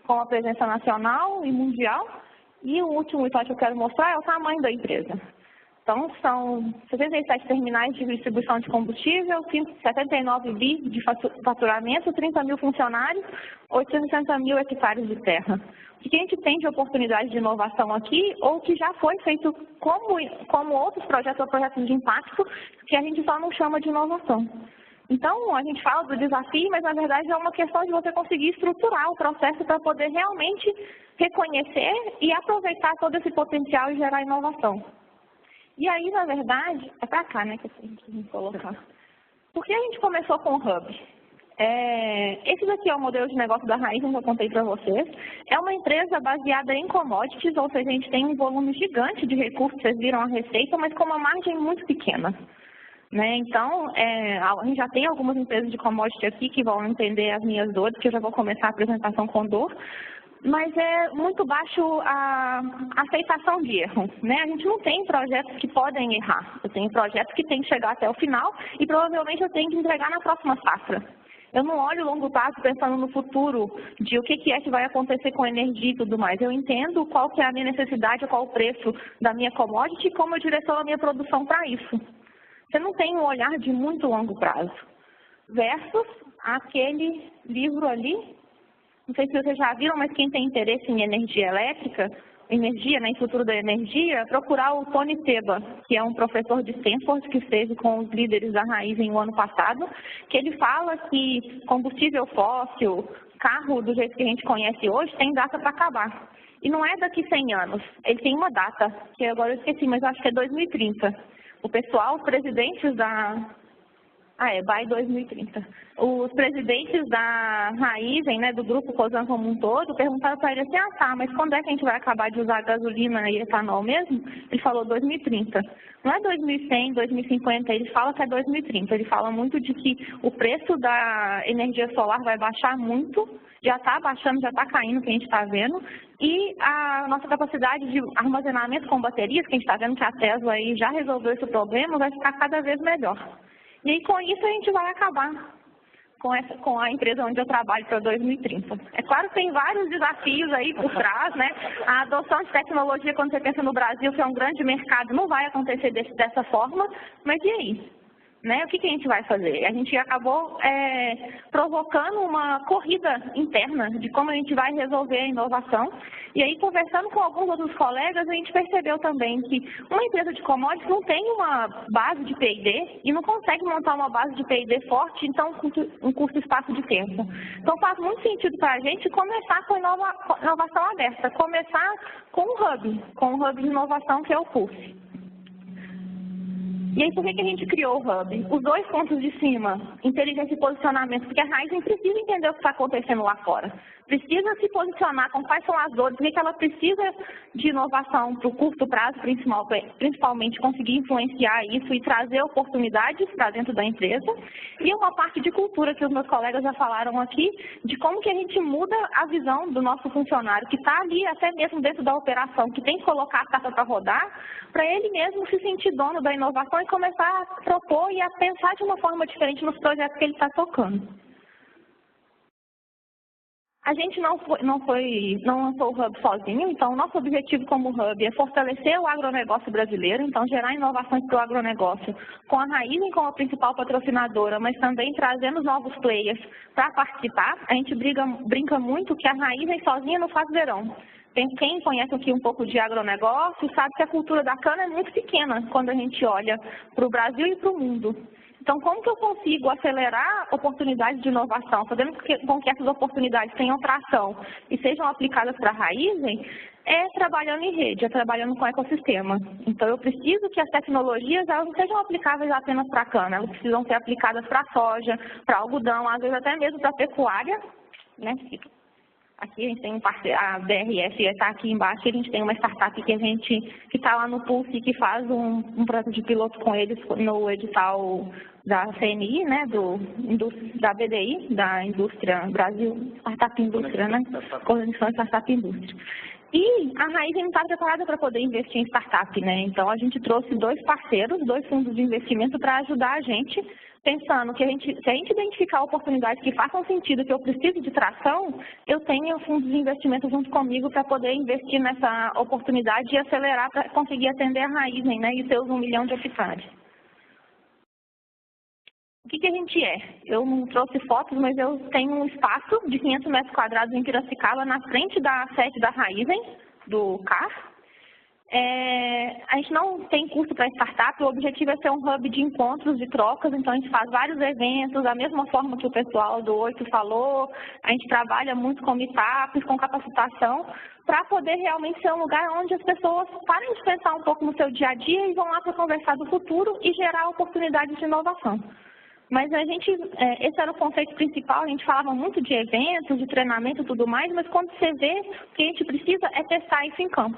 Speaker 6: com a presença nacional e mundial. E o último slide que eu quero mostrar é o tamanho da empresa. Então, são 67 terminais de distribuição de combustível, 79 bi de faturamento, 30 mil funcionários, 860 mil hectares de terra. O que a gente tem de oportunidade de inovação aqui, ou que já foi feito como outros projetos ou projetos de impacto, que a gente só não chama de inovação. Então, a gente fala do desafio, mas na verdade é uma questão de você conseguir estruturar o processo para poder realmente reconhecer e aproveitar todo esse potencial e gerar inovação. E aí, na verdade, é para cá, né, que eu tenho que colocar. Por que a gente começou com o Hub? Esse daqui é o modelo de negócio da Raizen que eu contei para vocês. É uma empresa baseada em commodities, ou seja, a gente tem um volume gigante de recursos, vocês viram a receita, mas com uma margem muito pequena. Né? Então, a gente já tem algumas empresas de commodity aqui que vão entender as minhas dores, que eu já vou começar a apresentação com dor. Mas é muito baixo a aceitação de erro, né? A gente não tem projetos que podem errar. Eu tenho projetos que têm que chegar até o final e provavelmente eu tenho que entregar na próxima safra. Eu não olho longo prazo pensando no futuro de o que é que vai acontecer com a energia e tudo mais. Eu entendo qual que é a minha necessidade, qual o preço da minha commodity e como eu direciono a minha produção para isso. Você não tem um olhar de muito longo prazo. Versus aquele livro ali. Não sei se vocês já viram, mas quem tem interesse em energia elétrica, em futuro da energia, procurar o Tony Seba, que é um professor de Stanford que esteve com os líderes da Raizen no ano passado, que ele fala que combustível fóssil, carro do jeito que a gente conhece hoje, tem data para acabar. E não é daqui 100 anos, ele tem uma data, que agora eu esqueci, mas eu acho que é 2030. O pessoal, os presidentes By 2030. Os presidentes da Raizen, né, do grupo Cosan como um todo, perguntaram para ele assim, mas quando é que a gente vai acabar de usar gasolina e etanol mesmo? Ele falou 2030. Não é 2100, 2050, ele fala que é 2030. Ele fala muito de que o preço da energia solar vai baixar muito, já está baixando, já está caindo, que a gente está vendo, e a nossa capacidade de armazenamento com baterias, que a gente está vendo que a Tesla aí já resolveu esse problema, vai ficar cada vez melhor. E aí, com isso, a gente vai acabar com a empresa onde eu trabalho para 2030. É claro que tem vários desafios aí por trás, né? A adoção de tecnologia, quando você pensa no Brasil, que é um grande mercado, não vai acontecer dessa forma, mas e aí? Né? O que a gente vai fazer? A gente acabou provocando uma corrida interna de como a gente vai resolver a inovação. E aí, conversando com alguns outros colegas, a gente percebeu também que uma empresa de commodities não tem uma base de P&D e não consegue montar uma base de P&D forte, então, um curto espaço de tempo. Então, faz muito sentido para a gente começar com inovação aberta, começar com um hub de inovação que é o PUF. E aí, por que a gente criou o Hub? Os dois pontos de cima, inteligência e posicionamento, porque a Raizen precisa entender o que está acontecendo lá fora. Precisa se posicionar com quais são as dores, porque ela precisa de inovação para o curto prazo, principalmente conseguir influenciar isso e trazer oportunidades para dentro da empresa. E uma parte de cultura que os meus colegas já falaram aqui, de como que a gente muda a visão do nosso funcionário, que está ali até mesmo dentro da operação, que tem que colocar a carta para rodar, para ele mesmo se sentir dono da inovação e começar a propor e a pensar de uma forma diferente nos projetos que ele está tocando. A gente não lançou o Hub sozinho, então o nosso objetivo como Hub é fortalecer o agronegócio brasileiro, então gerar inovações para o agronegócio, com a Raizen como a principal patrocinadora, mas também trazendo novos players para participar. A gente brinca muito que a Raizen sozinha não faz verão. Quem conhece aqui um pouco de agronegócio sabe que a cultura da cana é muito pequena quando a gente olha para o Brasil e para o mundo. Então, como que eu consigo acelerar oportunidades de inovação, fazendo com que essas oportunidades tenham tração e sejam aplicadas para a Raizen, é trabalhando em rede, é trabalhando com o ecossistema. Então, eu preciso que as tecnologias elas não sejam aplicáveis apenas para a cana, elas precisam ser aplicadas para a soja, para algodão, às vezes até mesmo para a pecuária, né? Aqui a gente tem um parceiro, a BRF está aqui embaixo, a gente tem uma startup que está lá no Pulse, que faz um projeto de piloto com eles no edital da CNI, né, da BDI, da Indústria Brasil, Startup Indústria, né, Coordenação Startup Indústria. E a Raizen não está preparada para poder investir em startup, né, então a gente trouxe dois parceiros, dois fundos de investimento para ajudar a gente, pensando que se a gente identificar oportunidades que façam sentido, que eu preciso de tração, eu tenho fundos de investimento junto comigo para poder investir nessa oportunidade e acelerar para conseguir atender a Raizen, né, e seus 1 milhão de hectares. O que a gente é? Eu não trouxe fotos, mas eu tenho um espaço de 500 metros quadrados em Piracicaba, na frente da sede da Raizen, do CAR. A gente não tem custo para startup, o objetivo é ser um hub de encontros, de trocas, então a gente faz vários eventos, da mesma forma que o pessoal do 8 falou, a gente trabalha muito com meetups, com capacitação, para poder realmente ser um lugar onde as pessoas parem de pensar um pouco no seu dia a dia e vão lá para conversar do futuro e gerar oportunidades de inovação. Mas esse era o conceito principal, a gente falava muito de eventos, de treinamento e tudo mais, mas quando você vê, o que a gente precisa é testar isso em campo.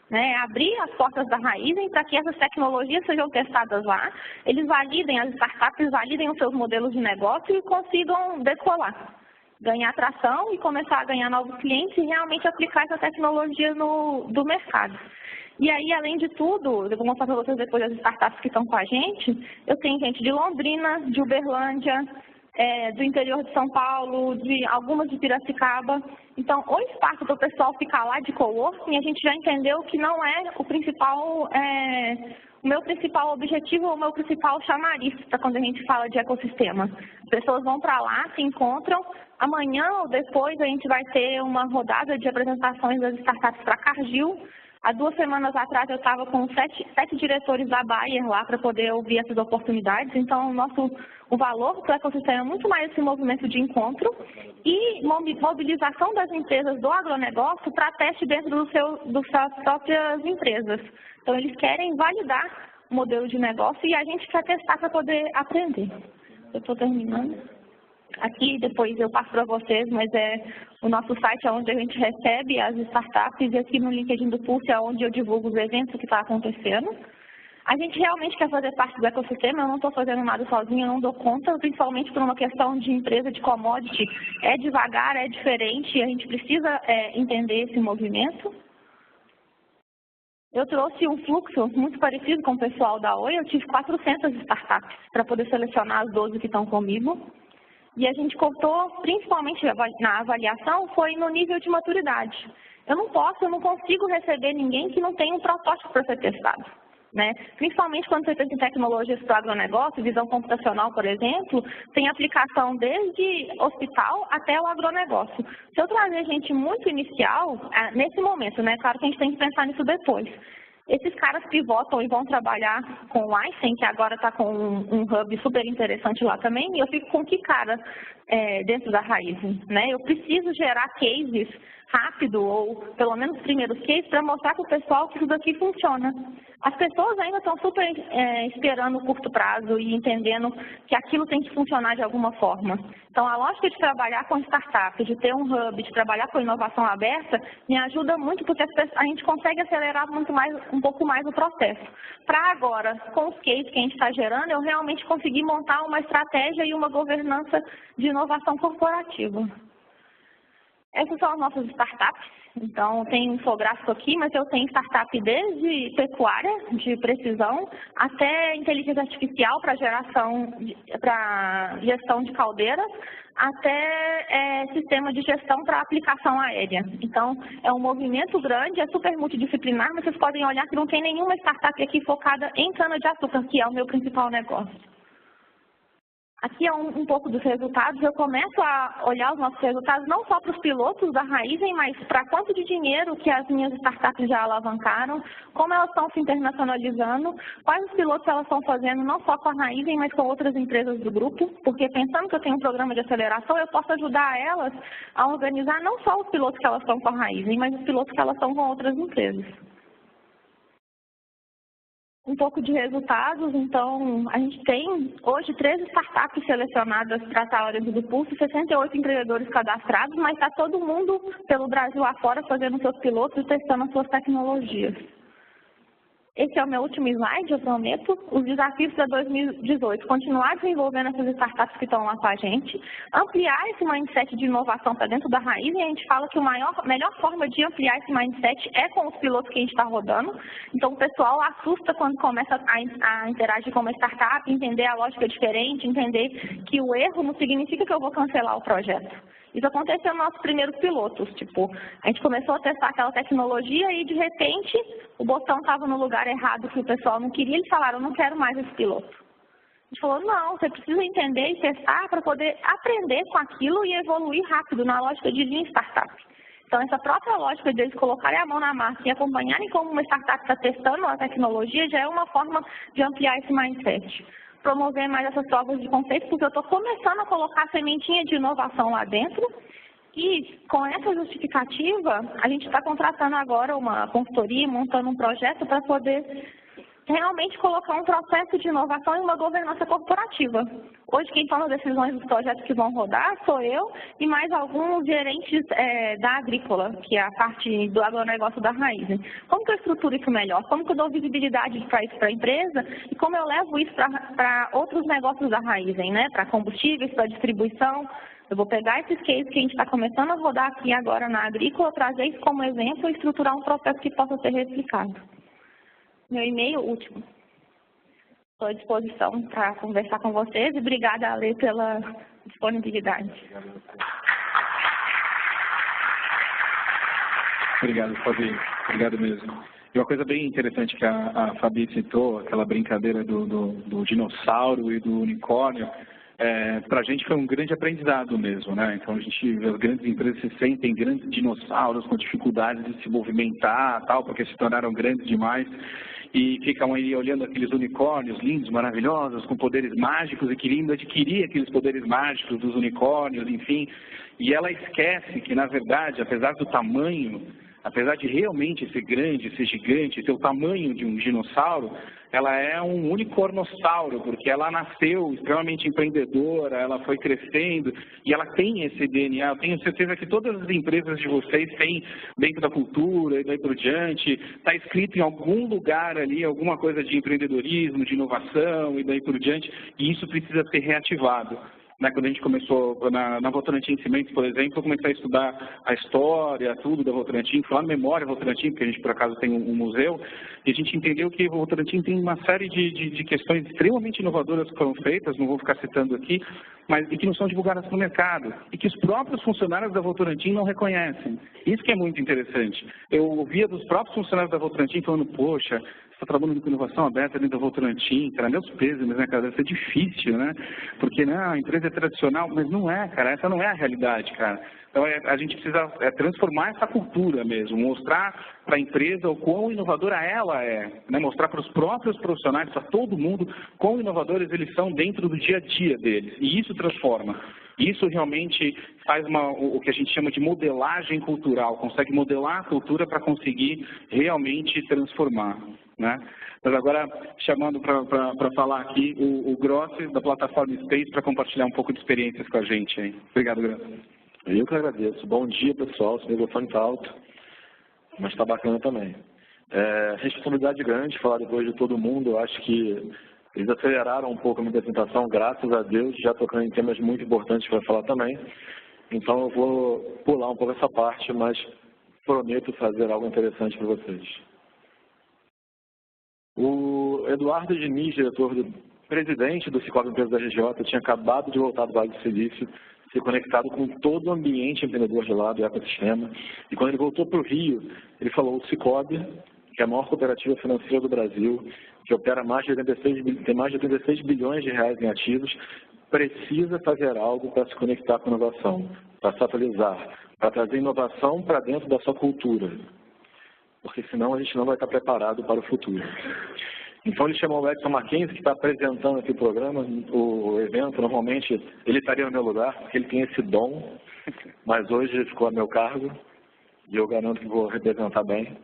Speaker 6: Né, abrir as portas da Raizen para que essas tecnologias sejam testadas lá, eles validem, as startups validem os seus modelos de negócio e consigam decolar, ganhar tração e começar a ganhar novos clientes e realmente aplicar essa tecnologia do mercado. E aí, além de tudo, eu vou mostrar para vocês depois as startups que estão com a gente, eu tenho gente de Londrina, de Uberlândia, do interior de São Paulo, de algumas de Piracicaba. Então, o espaço para o pessoal ficar lá de coworking, a gente já entendeu que não é o meu principal objetivo, o meu principal chamariz para quando a gente fala de ecossistema. As pessoas vão para lá, se encontram. Amanhã ou depois a gente vai ter uma rodada de apresentações das startups para Cargill. Há 2 semanas atrás eu estava com 7 diretores da Bayer lá para poder ouvir essas oportunidades. Então, o valor do ecossistema é muito mais esse movimento de encontro e mobilização das empresas do agronegócio para teste dentro das suas próprias empresas. Então, eles querem validar o modelo de negócio e a gente quer testar para poder aprender. Eu estou terminando. Aqui, depois eu passo para vocês, mas o nosso site é onde a gente recebe as startups, e aqui no LinkedIn do Pulse é onde eu divulgo os eventos que está acontecendo. A gente realmente quer fazer parte do ecossistema, eu não estou fazendo nada sozinha, eu não dou conta, principalmente por uma questão de empresa de commodity. É devagar, é diferente, a gente precisa entender esse movimento. Eu trouxe um fluxo muito parecido com o pessoal da Oi, eu tive 400 startups para poder selecionar as 12 que estão comigo. E a gente cortou, principalmente na avaliação, foi no nível de maturidade. Eu não consigo receber ninguém que não tenha um protótipo para ser testado. Né? Principalmente quando você pensa em tecnologias para o agronegócio, visão computacional, por exemplo, tem aplicação desde hospital até o agronegócio. Se eu trazer gente muito inicial, nesse momento, né? Claro que a gente tem que pensar nisso depois. Esses caras pivotam e vão trabalhar com o Einstein, que agora está com um hub super interessante lá também, e eu fico com que cara dentro da raiz, né? Eu preciso gerar cases rápido, ou pelo menos primeiros cases, para mostrar para o pessoal que isso daqui funciona. As pessoas ainda estão super esperando o curto prazo e entendendo que aquilo tem que funcionar de alguma forma. Então, a lógica de trabalhar com startup, de ter um hub, de trabalhar com inovação aberta, me ajuda muito, porque a gente consegue acelerar um pouco mais o processo. Para agora, com os cases que a gente está gerando, eu realmente consegui montar uma estratégia e uma governança de inovação corporativa. Essas são as nossas startups. Então, tem um infográfico aqui, mas eu tenho startup desde pecuária, de precisão, até inteligência artificial para gestão de caldeiras, até sistema de gestão para aplicação aérea. Então, é um movimento grande, é super multidisciplinar, mas vocês podem olhar que não tem nenhuma startup aqui focada em cana-de-açúcar, que é o meu principal negócio. Aqui é um pouco dos resultados. Eu começo a olhar os nossos resultados não só para os pilotos da Raizen, mas para quanto de dinheiro que as minhas startups já alavancaram, como elas estão se internacionalizando, quais os pilotos elas estão fazendo não só com a Raizen, mas com outras empresas do grupo, porque pensando que eu tenho um programa de aceleração, eu posso ajudar elas a organizar não só os pilotos que elas estão com a Raizen, mas os pilotos que elas estão com outras empresas. Um pouco de resultados, então, a gente tem hoje 13 startups selecionadas para estar dentro do Pulse, 68 empreendedores cadastrados, mas está todo mundo pelo Brasil afora fazendo seus pilotos e testando as suas tecnologias. Esse é o meu último slide, eu prometo. Os desafios para 2018, continuar desenvolvendo essas startups que estão lá com a gente, ampliar esse mindset de inovação para dentro da raiz, e a gente fala que a melhor forma de ampliar esse mindset é com os pilotos que a gente está rodando. Então, o pessoal assusta quando começa a interagir com uma startup, entender a lógica diferente, entender que o erro não significa que eu vou cancelar o projeto. Isso aconteceu nos nossos primeiros pilotos, tipo, a gente começou a testar aquela tecnologia e, de repente, o botão estava no lugar errado que o pessoal não queria, eles falaram, não quero mais esse piloto. A gente falou, não, você precisa entender e testar para poder aprender com aquilo e evoluir rápido na lógica de Lean Startup. Então, essa própria lógica de eles colocarem a mão na massa e acompanharem como uma startup está testando a tecnologia já é uma forma de ampliar esse mindset. Promover mais essas provas de conceito, porque eu estou começando a colocar a sementinha de inovação lá dentro, e com essa justificativa, a gente está contratando agora uma consultoria, montando um projeto para poder realmente colocar um processo de inovação e uma governança corporativa. Hoje, quem toma decisões dos projetos que vão rodar sou eu e mais alguns gerentes da Agrícola, que é a parte do agronegócio da Raizen. Como que eu estruturo isso melhor? Como que eu dou visibilidade para isso para a empresa? E como eu levo isso para outros negócios da Raizen, né? Para combustíveis, para distribuição? Eu vou pegar esses cases que a gente está começando a rodar aqui agora na Agrícola, trazer isso como exemplo e estruturar um processo que possa ser replicado. Meu e-mail último. Estou à disposição para conversar com vocês e obrigada, Ale, pela disponibilidade.
Speaker 1: Obrigado, Fabi. Obrigado mesmo. E uma coisa bem interessante que a Fabi citou, aquela brincadeira do dinossauro e do unicórnio, para a gente foi um grande aprendizado mesmo, né? Então a gente, as grandes empresas se sentem grandes dinossauros com dificuldades de se movimentar, tal, porque se tornaram grandes demais e ficam aí olhando aqueles unicórnios lindos, maravilhosos, com poderes mágicos e querendo adquirir aqueles poderes mágicos dos unicórnios, enfim. E ela esquece que, na verdade, apesar do tamanho, apesar de realmente ser grande, ser gigante, ter o tamanho de um dinossauro, ela é um unicornossauro, porque ela nasceu extremamente empreendedora, ela foi crescendo e ela tem esse DNA. Eu tenho certeza que todas as empresas de vocês têm dentro da cultura e daí por diante, está escrito em algum lugar ali, alguma coisa de empreendedorismo, de inovação e daí por diante, e isso precisa ser reativado. Quando a gente começou na Votorantim Cimentos, por exemplo, eu comecei a estudar a história, tudo da Votorantim, fui lá na memória Votorantim, porque a gente por acaso tem um museu, e a gente entendeu que a Votorantim tem uma série de questões extremamente inovadoras que foram feitas, não vou ficar citando aqui, mas e que não são divulgadas no mercado, e que os próprios funcionários da Votorantim não reconhecem. Isso que é muito interessante. Eu ouvia dos próprios funcionários da Votorantim falando, poxa, você está trabalhando com inovação aberta dentro da Votorantim, cara, meus pesos, né, cara, deve ser difícil, né? Porque, não, a empresa é tradicional, mas não é, cara, essa não é a realidade, cara. Então, a gente precisa transformar essa cultura mesmo, mostrar para a empresa o quão inovadora ela é, né? Mostrar para os próprios profissionais, para todo mundo, quão inovadores eles são dentro do dia a dia deles. E isso transforma. Isso realmente faz o que a gente chama de modelagem cultural, consegue modelar a cultura para conseguir realmente transformar. Né? Mas agora, chamando para falar aqui o Grossi, da plataforma Space, para compartilhar um pouco de experiências com a gente. Hein? Obrigado, Grossi.
Speaker 7: Eu que agradeço. Bom dia, pessoal. O microfone está alto, mas está bacana também. Responsabilidade grande falar depois de todo mundo. Eu acho que eles aceleraram um pouco a minha apresentação, graças a Deus, já tocando em temas muito importantes para falar também. Então, eu vou pular um pouco essa parte, mas prometo fazer algo interessante para vocês. O Eduardo Diniz, presidente do Cicobi Empresas da RJ, tinha acabado de voltar do Vale do Silício, se conectado com todo o ambiente empreendedor de lá, do ecossistema. E quando ele voltou para o Rio, ele falou, o Cicobi, que é a maior cooperativa financeira do Brasil, que opera tem mais de 86 bilhões de reais em ativos, precisa fazer algo para se conectar com a inovação, para se atualizar, para trazer inovação para dentro da sua cultura. Porque senão a gente não vai estar preparado para o futuro. Então ele chamou o Edson Mackenzie, que está apresentando aqui o programa, o evento. Normalmente ele estaria no meu lugar, porque ele tem esse dom, mas hoje ficou a meu cargo, e eu garanto que vou representar bem.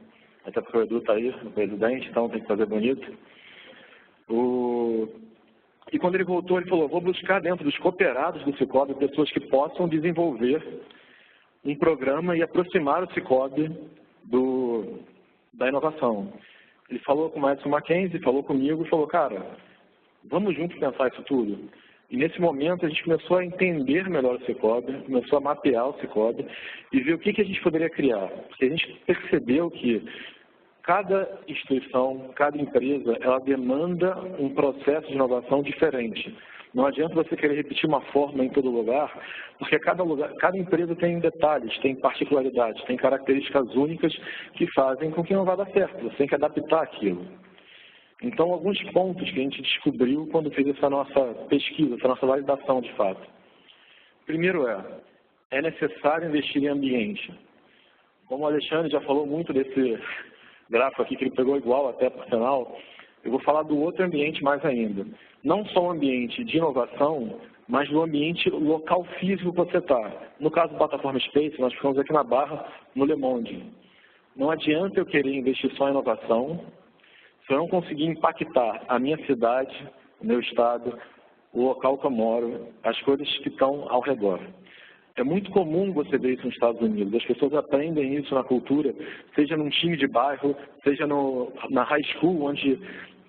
Speaker 7: Até porque o Edu está aí, o presidente, então tem que fazer bonito. E quando ele voltou, ele falou, vou buscar dentro dos cooperados do Cicobi pessoas que possam desenvolver um programa e aproximar o Cicobi da inovação. Ele falou com o Edson Mackenzie, falou comigo e falou, cara, vamos juntos pensar isso tudo. E nesse momento a gente começou a entender melhor o Cicobi, começou a mapear o Cicobi e ver o que a gente poderia criar. Porque a gente percebeu que cada instituição, cada empresa, ela demanda um processo de inovação diferente. Não adianta você querer repetir uma forma em todo lugar, porque cada empresa tem detalhes, tem particularidades, tem características únicas que fazem com que não vá dar certo. Você tem que adaptar aquilo. Então, alguns pontos que a gente descobriu quando fez essa nossa pesquisa, essa nossa validação de fato. Primeiro é necessário investir em ambiente. Como o Alexandre já falou muito desse gráfico aqui, que ele pegou igual até por sinal, eu vou falar do outro ambiente mais ainda. Não só o ambiente de inovação, mas do ambiente local físico que você está. No caso da plataforma Space, nós ficamos aqui na Barra, no Le Monde. Não adianta eu querer investir só em inovação, se eu não conseguir impactar a minha cidade, o meu estado, o local que eu moro, as coisas que estão ao redor. É muito comum você ver isso nos Estados Unidos. As pessoas aprendem isso na cultura, seja num time de bairro, seja na high school, onde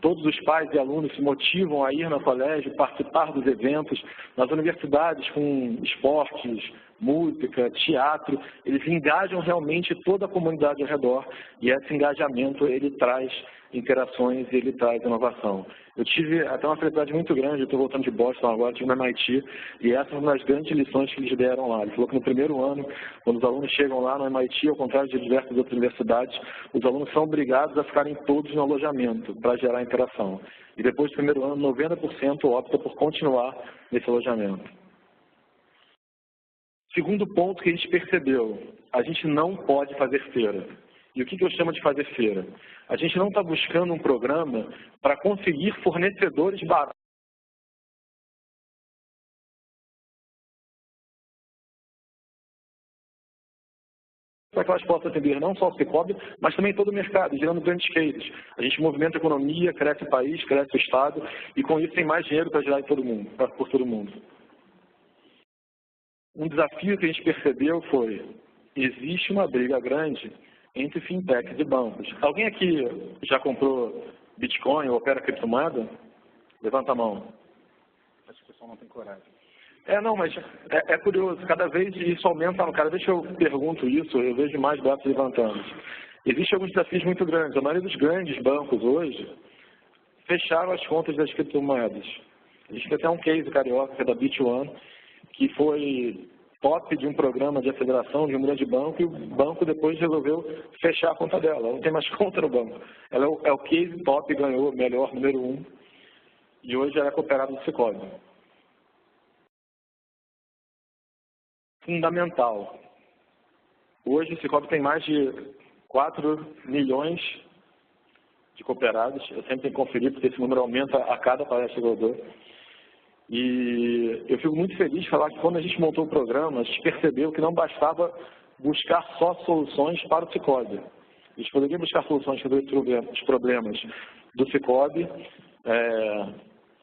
Speaker 7: todos os pais e alunos se motivam a ir no colégio, participar dos eventos, nas universidades com esportes, música, teatro, eles engajam realmente toda a comunidade ao redor e esse engajamento ele traz interações e ele traz inovação. Eu tive até uma felicidade muito grande, eu estou voltando de Boston agora, estive na MIT, e essa é uma das grandes lições que eles deram lá. Ele falou que no primeiro ano, quando os alunos chegam lá no MIT, ao contrário de diversas outras universidades, os alunos são obrigados a ficarem todos no alojamento para gerar interação. E depois do primeiro ano, 90% opta por continuar nesse alojamento. Segundo ponto que a gente percebeu, a gente não pode fazer feira. E o que eu chamo de fazer feira? A gente não está buscando um programa para conseguir fornecedores baratos. para que elas possam atender não só o Sicoob, mas também todo o mercado, gerando grandes cases. A gente movimenta a economia, cresce o país, cresce o Estado, e com isso tem mais dinheiro para gerar por todo mundo. Um desafio que a gente percebeu foi, existe uma briga grande entre fintechs e bancos. Alguém aqui já comprou Bitcoin ou opera criptomoeda? Levanta a mão. Acho que o pessoal não tem coragem. Não, mas é curioso, cada vez isso aumenta, cada vez que eu pergunto isso, eu vejo mais braços levantando. Existem alguns desafios muito grandes. A maioria dos grandes bancos hoje fecharam as contas das criptomoedas. A gente tem até um case carioca, que é da Bit1, que foi top de um programa de aceleração de um grande banco, e o banco depois resolveu fechar a conta dela. Ela não tem mais conta no banco. Ela é o case top, ganhou melhor, número 1, e hoje ela é cooperada do Sicoob. Fundamental. Hoje o Sicoob tem mais de 4 milhões de cooperados. Eu sempre tenho que conferir, porque esse número aumenta a cada palestra que eu dou. E eu fico muito feliz de falar que quando a gente montou o programa, a gente percebeu que não bastava buscar só soluções para o Sicoob. A gente poderia buscar soluções para os problemas do Sicoob,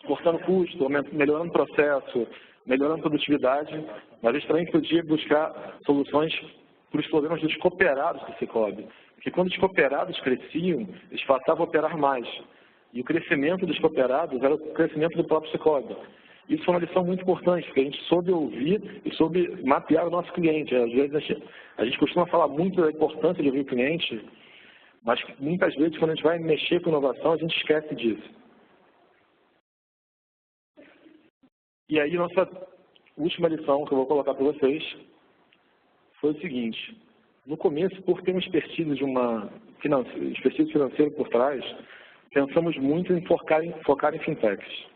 Speaker 7: cortando custo, melhorando o processo, melhorando a produtividade, mas a gente também podia buscar soluções para os problemas dos cooperados do Sicoob. Porque quando os cooperados cresciam, eles passavam a operar mais. E o crescimento dos cooperados era o crescimento do próprio Sicoob. Isso foi uma lição muito importante, porque a gente soube ouvir e soube mapear o nosso cliente. Às vezes a gente costuma falar muito da importância de ouvir o cliente, mas muitas vezes quando a gente vai mexer com inovação, a gente esquece disso. E aí, nossa última lição que eu vou colocar para vocês foi o seguinte. No começo, por ter uma expertise financeira por trás, pensamos muito em focar em fintechs.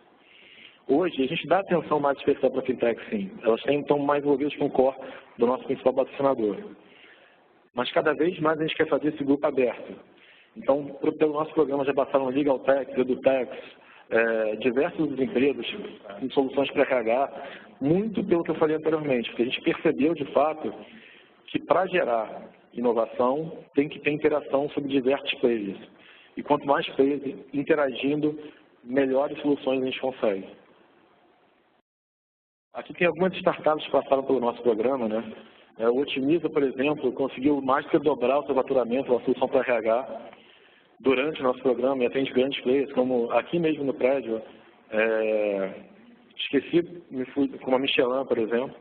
Speaker 7: Hoje, a gente dá atenção mais especial para fintechs, sim. Elas estão mais envolvidas com o core do nosso principal patrocinador. Mas cada vez mais a gente quer fazer esse grupo aberto. Então, pelo nosso programa já passaram Legal Tech, EduTech, diversas empresas com soluções para RH, muito pelo que eu falei anteriormente, porque a gente percebeu de fato que para gerar inovação tem que ter interação sobre diversos players. E quanto mais players interagindo, melhores soluções a gente consegue. Aqui tem algumas startups que passaram pelo nosso programa, né? O Otimiza, por exemplo, conseguiu mais do que dobrar o seu faturamento, uma solução para RH, durante o nosso programa, e atende grandes players, como aqui mesmo no prédio, como a Michelin, por exemplo.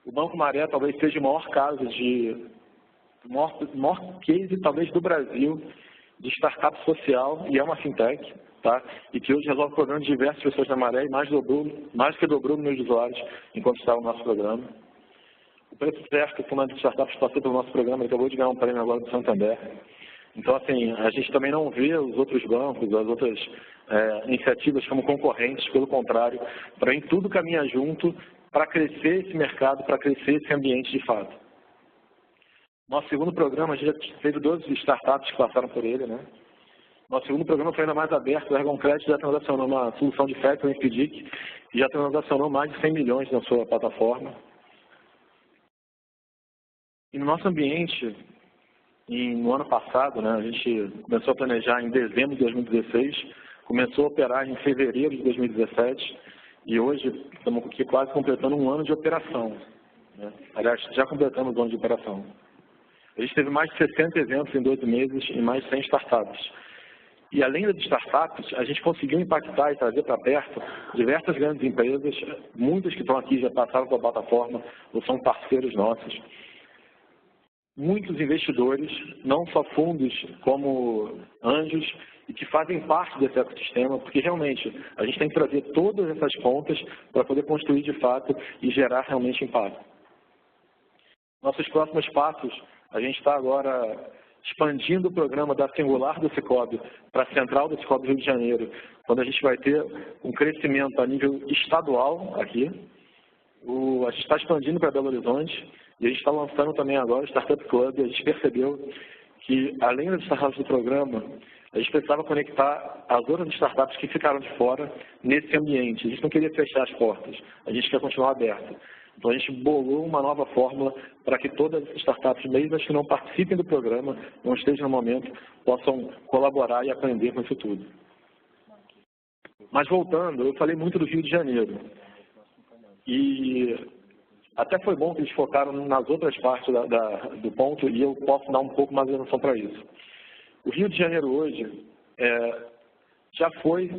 Speaker 7: O Banco Maré talvez seja o maior caso maior case talvez do Brasil de startup social, e é uma fintech, tá? E que hoje resolve problemas de diversas pessoas da Maré, e mais que dobrou o número de usuários enquanto estava no nosso programa. O Preço Certo, que é uma das startups que passou pelo nosso programa, ele acabou de ganhar um prêmio agora do Santander. Então, assim, a gente também não vê os outros bancos, as outras iniciativas como concorrentes, pelo contrário, para em tudo caminhar junto para crescer esse mercado, para crescer esse ambiente de fato. Nosso segundo programa, a gente já teve 12 startups que passaram por ele, né? Nosso segundo programa foi ainda mais aberto, o Ergon Credit já transacionou uma solução de factoring FDIC e já transacionou mais de 100 milhões na sua plataforma. E no nosso ambiente, no ano passado, né, a gente começou a planejar em dezembro de 2016, começou a operar em fevereiro de 2017 e hoje estamos aqui quase completando um ano de operação. Né? Aliás, já completamos um ano de operação. A gente teve mais de 60 eventos em 12 meses e mais de 100 startups. E além das startups, a gente conseguiu impactar e trazer para perto diversas grandes empresas, muitas que estão aqui já passaram pela plataforma ou são parceiros nossos. Muitos investidores, não só fundos como anjos, e que fazem parte desse ecossistema, porque realmente a gente tem que trazer todas essas pontas para poder construir de fato e gerar realmente impacto. Nossos próximos passos, a gente está agora expandindo o programa da Singular do Sicoob para a Central do Sicoob Rio de Janeiro, quando a gente vai ter um crescimento a nível estadual aqui. A gente está expandindo para Belo Horizonte e a gente está lançando também agora o Startup Club, e a gente percebeu que, além das startups do programa, a gente precisava conectar as outras startups que ficaram de fora nesse ambiente. A gente não queria fechar as portas, a gente quer continuar aberto. Então, a gente bolou uma nova fórmula para que todas as startups, mesmo as que não participem do programa, não estejam no momento, possam colaborar e aprender com isso tudo. Mas voltando, eu falei muito do Rio de Janeiro. E até foi bom que eles focaram nas outras partes do ponto e eu posso dar um pouco mais de atenção para isso. O Rio de Janeiro hoje já foi...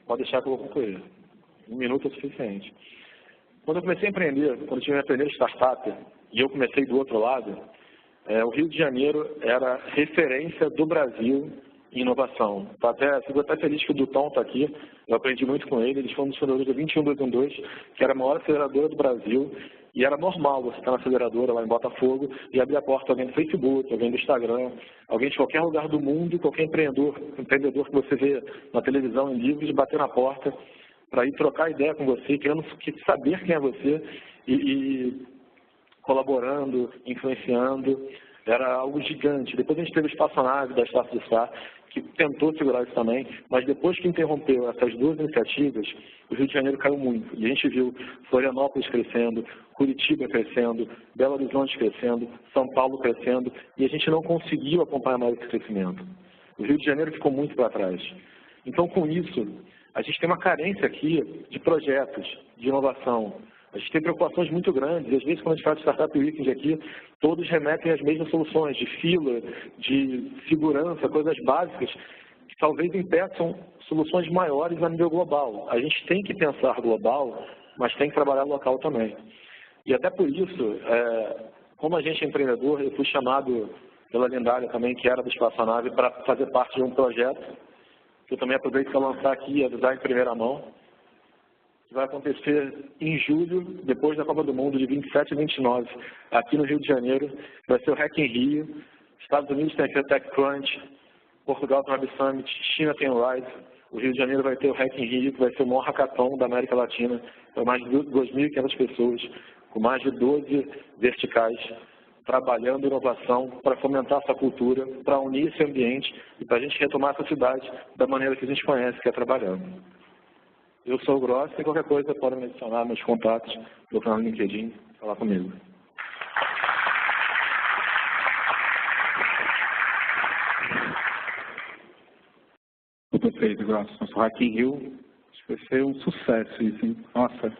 Speaker 7: Pode deixar que eu vou concluir. 1 minuto é suficiente. Quando eu comecei a empreender, quando eu tive a primeira startup, e eu comecei do outro lado, o Rio de Janeiro era referência do Brasil em inovação. Fico até feliz que o Dutton está aqui, eu aprendi muito com ele, eles foram um dos fundadores da 21212, que era a maior aceleradora do Brasil, e era normal você estar na aceleradora lá em Botafogo e abrir a porta a alguém do Facebook, alguém do Instagram, alguém de qualquer lugar do mundo, qualquer empreendedor que você vê na televisão, em livros, bater na porta para ir trocar ideia com você, querendo saber quem é você e colaborando, influenciando. Era algo gigante. Depois a gente teve o Espaçonave da Estácio de Sá, que tentou segurar isso também, mas depois que interrompeu essas 2 iniciativas, o Rio de Janeiro caiu muito. E a gente viu Florianópolis crescendo, Curitiba crescendo, Belo Horizonte crescendo, São Paulo crescendo, e a gente não conseguiu acompanhar mais esse crescimento. O Rio de Janeiro ficou muito para trás. Então, com isso, a gente tem uma carência aqui de projetos, de inovação. A gente tem preocupações muito grandes, e às vezes quando a gente fala de Startup Weekend aqui, todos remetem às mesmas soluções, de fila, de segurança, coisas básicas, que talvez impeçam soluções maiores a nível global. A gente tem que pensar global, mas tem que trabalhar local também. E até por isso, como a gente é empreendedor, eu fui chamado pela Lindália também, que era do Espaçonave, para fazer parte de um projeto, que eu também aproveito para lançar aqui e avisar em primeira mão, que vai acontecer em julho, depois da Copa do Mundo, de 27 e 29, aqui no Rio de Janeiro. Vai ser o Hack in Rio. Estados Unidos tem a TechCrunch, Portugal tem o Web Summit, China tem o Rise. O Rio de Janeiro vai ter o Hack in Rio, que vai ser o maior hackathon da América Latina, com mais de 2.500 pessoas, com mais de 12 verticais, trabalhando inovação para fomentar essa cultura, para unir esse ambiente e para a gente retomar essa cidade da maneira que a gente conhece, que é trabalhando. Eu sou o Gross e qualquer coisa podem me adicionar meus contatos, procurar no LinkedIn, falar comigo.
Speaker 1: Perfeito, Gross. Nosso Hack in Rio, acho que vai ser um sucesso isso, hein? Nossa.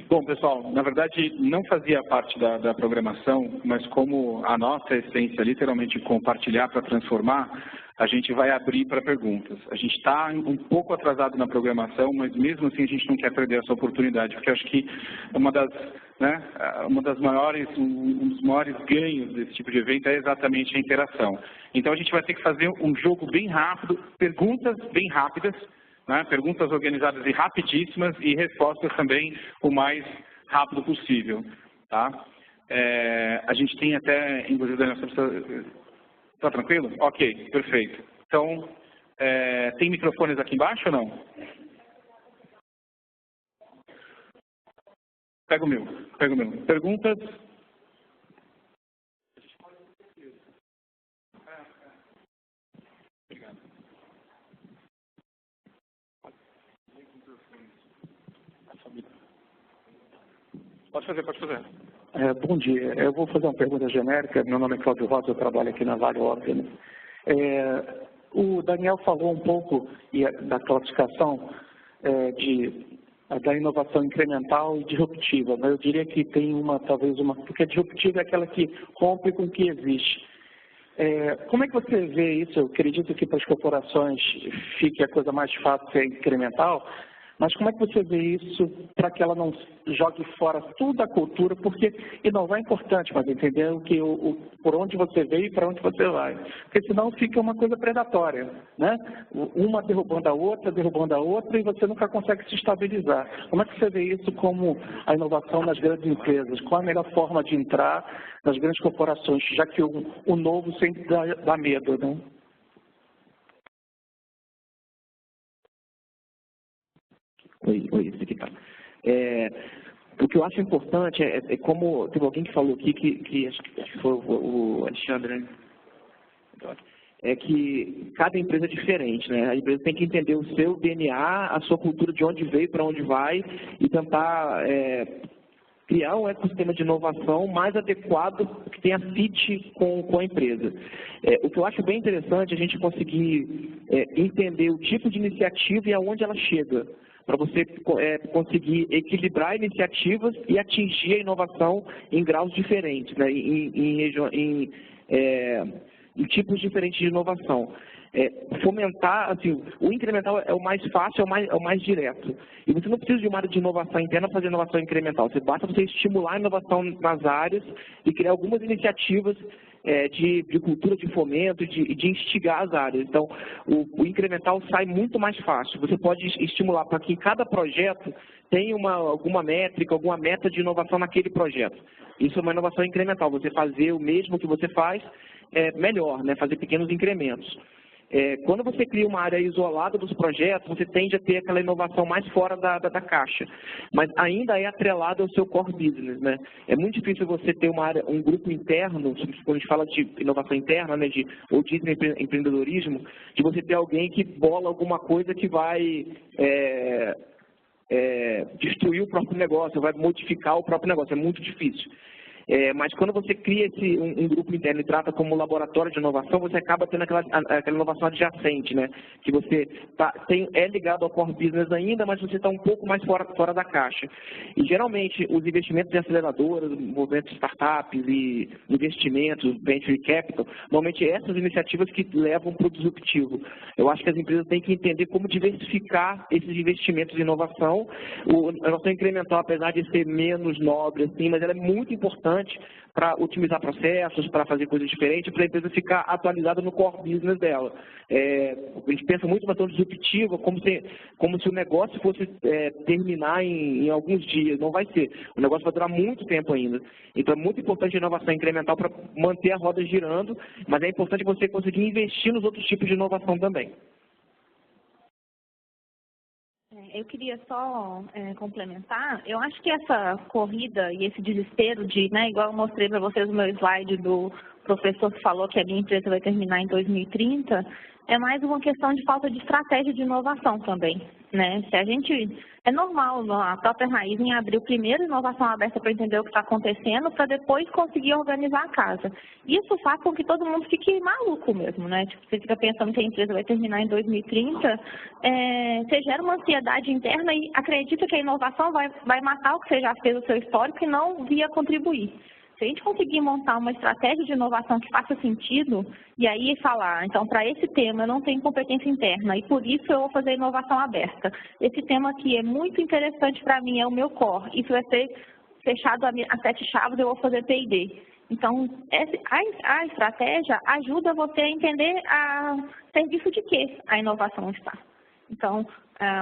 Speaker 1: Bom, pessoal, na verdade não fazia parte da programação, mas como a nossa essência é literalmente compartilhar para transformar, a gente vai abrir para perguntas. A gente está um pouco atrasado na programação, mas mesmo assim a gente não quer perder essa oportunidade, porque acho que um dos maiores ganhos desse tipo de evento é exatamente a interação. Então a gente vai ter que fazer um jogo bem rápido, perguntas bem rápidas, perguntas organizadas e rapidíssimas e respostas também o mais rápido possível. Tá? A gente tem até, inclusive, está tranquilo? Ok, perfeito. Então, tem microfones aqui embaixo ou não? Pega o meu. Perguntas? Obrigado. Pode fazer.
Speaker 8: Bom dia. Eu vou fazer uma pergunta genérica. Meu nome é Cláudio Rosa, eu trabalho aqui na Vale Organ. O Daniel falou um pouco da classificação da inovação incremental e disruptiva. Mas eu diria que tem porque a disruptiva é aquela que rompe com o que existe. Como é que você vê isso? Eu acredito que para as corporações fique a coisa mais fácil ser incremental, mas como é que você vê isso para que ela não jogue fora toda a cultura? Porque inovar é importante, mas entender por onde você veio e para onde você vai. Porque senão fica uma coisa predatória, né? Uma derrubando a outra e você nunca consegue se estabilizar. Como é que você vê isso como a inovação nas grandes empresas? Qual a melhor forma de entrar nas grandes corporações, já que o novo sempre dá medo, né?
Speaker 5: Oi, esse aqui tá. O que eu acho importante é como teve alguém que falou aqui, que acho que foi o Alexandre, né? é que cada empresa é diferente, né? A empresa tem que entender o seu DNA, a sua cultura, de onde veio, para onde vai, e tentar criar um ecossistema de inovação mais adequado que tenha fit com a empresa. O que eu acho bem interessante é a gente conseguir entender o tipo de iniciativa e aonde ela chega, para você conseguir equilibrar iniciativas e atingir a inovação em graus diferentes, né? em tipos diferentes de inovação. Fomentar, assim, o incremental é o mais fácil, é o mais direto. E você não precisa de uma área de inovação interna para fazer inovação incremental. Basta você estimular a inovação nas áreas e criar algumas iniciativas de cultura de fomento e de instigar as áreas. Então, o incremental sai muito mais fácil. Você pode estimular para que cada projeto tenha alguma métrica, alguma meta de inovação naquele projeto. Isso é uma inovação incremental, você fazer o mesmo que você faz melhor, né? Fazer pequenos incrementos. Quando você cria uma área isolada dos projetos, você tende a ter aquela inovação mais fora da caixa, mas ainda é atrelado ao seu core business, né? É muito difícil você ter um grupo interno, quando a gente fala de inovação interna, né, ou de empreendedorismo, de você ter alguém que bola alguma coisa que vai destruir o próprio negócio, vai modificar o próprio negócio, é muito difícil. Mas quando você cria um grupo interno e trata como laboratório de inovação, você acaba tendo aquela inovação adjacente, né? Que você é ligado ao core business ainda, mas você está um pouco mais fora da caixa. E geralmente os investimentos em aceleradoras, movimentos de startups e investimentos, venture capital, normalmente essas iniciativas que levam para o disruptivo. Eu acho que as empresas têm que entender como diversificar esses investimentos em inovação. A inovação incremental, apesar de ser menos nobre, assim, mas ela é muito importante para otimizar processos, para fazer coisas diferentes, para a empresa ficar atualizada no core business dela. A gente pensa muito na questão disruptiva, como se o negócio fosse terminar em alguns dias. Não vai ser. O negócio vai durar muito tempo ainda. Então, é muito importante a inovação incremental para manter a roda girando, mas é importante você conseguir investir nos outros tipos de inovação também.
Speaker 6: Eu queria só complementar. Eu acho que essa corrida e esse desespero igual eu mostrei para vocês no meu slide do professor que falou que a minha empresa vai terminar em 2030, é mais uma questão de falta de estratégia de inovação também, né? É normal a própria Raiz em abrir primeiro inovação aberta para entender o que está acontecendo, para depois conseguir organizar a casa. Isso faz com que todo mundo fique maluco mesmo, né? Tipo, você fica pensando que a empresa vai terminar em 2030, você gera uma ansiedade interna e acredita que a inovação vai matar o que você já fez o seu histórico e não via contribuir. Se a gente conseguir montar uma estratégia de inovação que faça sentido, e aí falar, então, para esse tema eu não tenho competência interna, e por isso eu vou fazer inovação aberta. Esse tema aqui é muito interessante para mim, é o meu core. Isso vai ser fechado a 7 chaves, eu vou fazer P&D. Então, a estratégia ajuda você a entender a serviço de que a inovação está. Então,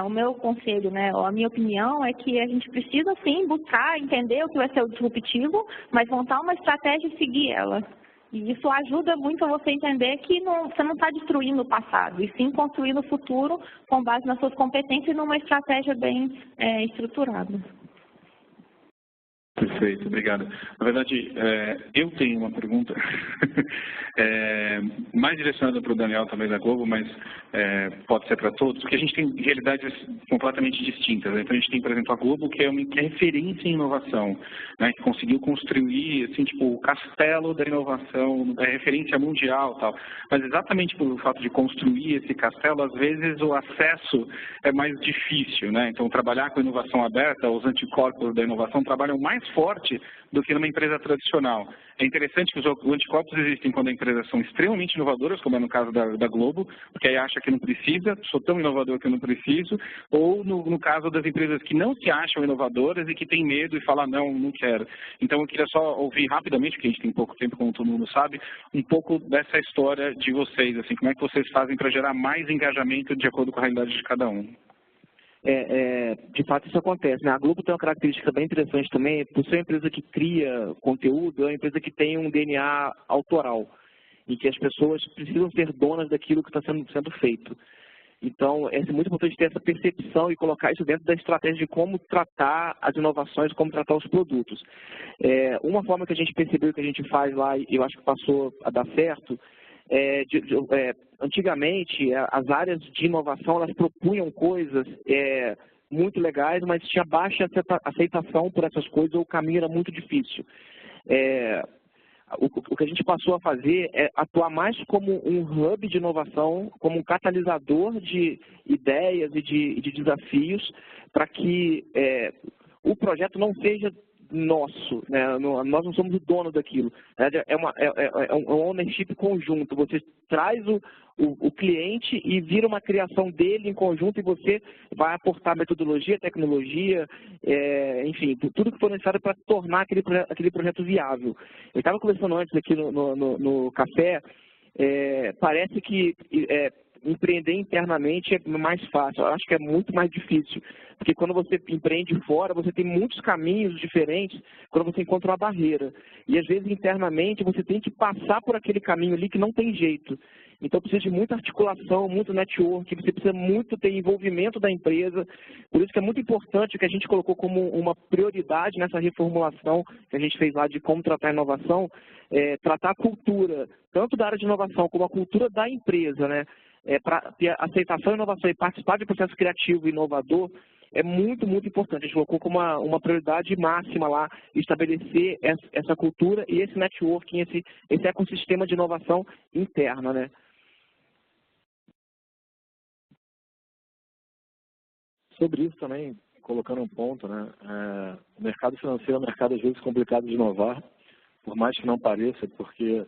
Speaker 6: o meu conselho, né, a minha opinião é que a gente precisa, sim, buscar entender o que vai ser o disruptivo, mas montar uma estratégia e seguir ela. E isso ajuda muito a você entender que você não está destruindo o passado, e sim construindo o futuro com base nas suas competências e numa estratégia bem estruturada.
Speaker 1: Perfeito, obrigado. Na verdade, eu tenho uma pergunta mais direcionada para o Daniel, também da Globo, mas pode ser para todos, porque a gente tem realidades completamente distintas. Né? Então, a gente tem, por exemplo, a Globo, que é uma referência em inovação, né? Que conseguiu construir assim, tipo, o castelo da inovação, referência mundial e tal. Mas exatamente pelo fato de construir esse castelo, às vezes o acesso é mais difícil. Né? Então, trabalhar com inovação aberta, os anticorpos da inovação trabalham mais forte do que numa empresa tradicional. É interessante que os anticorpos existem quando as empresas são extremamente inovadoras, como é no caso da Globo, porque aí acha que não precisa, sou tão inovador que eu não preciso, ou no caso das empresas que não se acham inovadoras e que têm medo e falam, não quero. Então, eu queria só ouvir rapidamente, porque a gente tem pouco tempo, como todo mundo sabe, um pouco dessa história de vocês, assim, como é que vocês fazem para gerar mais engajamento de acordo com a realidade de cada um.
Speaker 5: De fato isso acontece, né? A Globo tem uma característica bem interessante também, por ser uma empresa que cria conteúdo, é uma empresa que tem um DNA autoral, e que as pessoas precisam ser donas daquilo que está sendo feito. Então, é muito importante ter essa percepção e colocar isso dentro da estratégia de como tratar as inovações, como tratar os produtos. Uma forma que a gente percebeu que a gente faz lá, e eu acho que passou a dar certo, Antigamente, as áreas de inovação, elas propunham coisas muito legais, mas tinha baixa aceitação por essas coisas, ou o caminho era muito difícil. O que a gente passou a fazer é atuar mais como um hub de inovação, como um catalisador de ideias e de desafios, para que o projeto não seja nosso, né? Nós não somos o dono daquilo. É um ownership conjunto. Você traz o cliente e vira uma criação dele em conjunto, e você vai aportar metodologia, tecnologia, enfim, tudo que for necessário para tornar aquele projeto viável. Eu estava conversando antes aqui no café, parece que empreender internamente é mais fácil. Eu acho que é muito mais difícil, porque quando você empreende fora, você tem muitos caminhos diferentes quando você encontra uma barreira. E às vezes internamente você tem que passar por aquele caminho ali que não tem jeito. Então precisa de muita articulação, muito network, você precisa muito ter envolvimento da empresa. Por isso que é muito importante o que a gente colocou como uma prioridade nessa reformulação que a gente fez lá de como tratar a inovação, tratar a cultura, tanto da área de inovação como a cultura da empresa, né? Para ter aceitação e inovação e participar de processo criativo e inovador, é muito, muito importante. A gente colocou como uma prioridade máxima lá, estabelecer essa cultura e esse networking, esse ecossistema de inovação interna, né?
Speaker 7: Sobre isso também, colocando um ponto, né? O mercado financeiro é um mercado às vezes complicado de inovar, por mais que não pareça, porque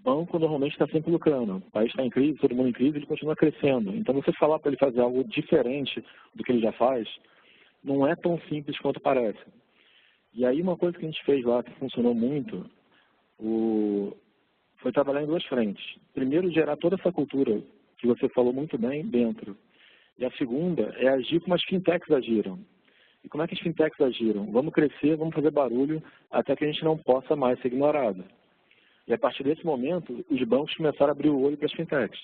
Speaker 7: banco normalmente está sempre lucrando. O país está em crise, todo mundo em crise, ele continua crescendo. Então, você falar para ele fazer algo diferente do que ele já faz, não é tão simples quanto parece. E aí, uma coisa que a gente fez lá, que funcionou muito, foi trabalhar em duas frentes. Primeiro, gerar toda essa cultura, que você falou muito bem, dentro. E a segunda é agir como as fintechs agiram. E como é que as fintechs agiram? Vamos crescer, vamos fazer barulho, até que a gente não possa mais ser ignorado. E a partir desse momento, os bancos começaram a abrir o olho para as fintechs.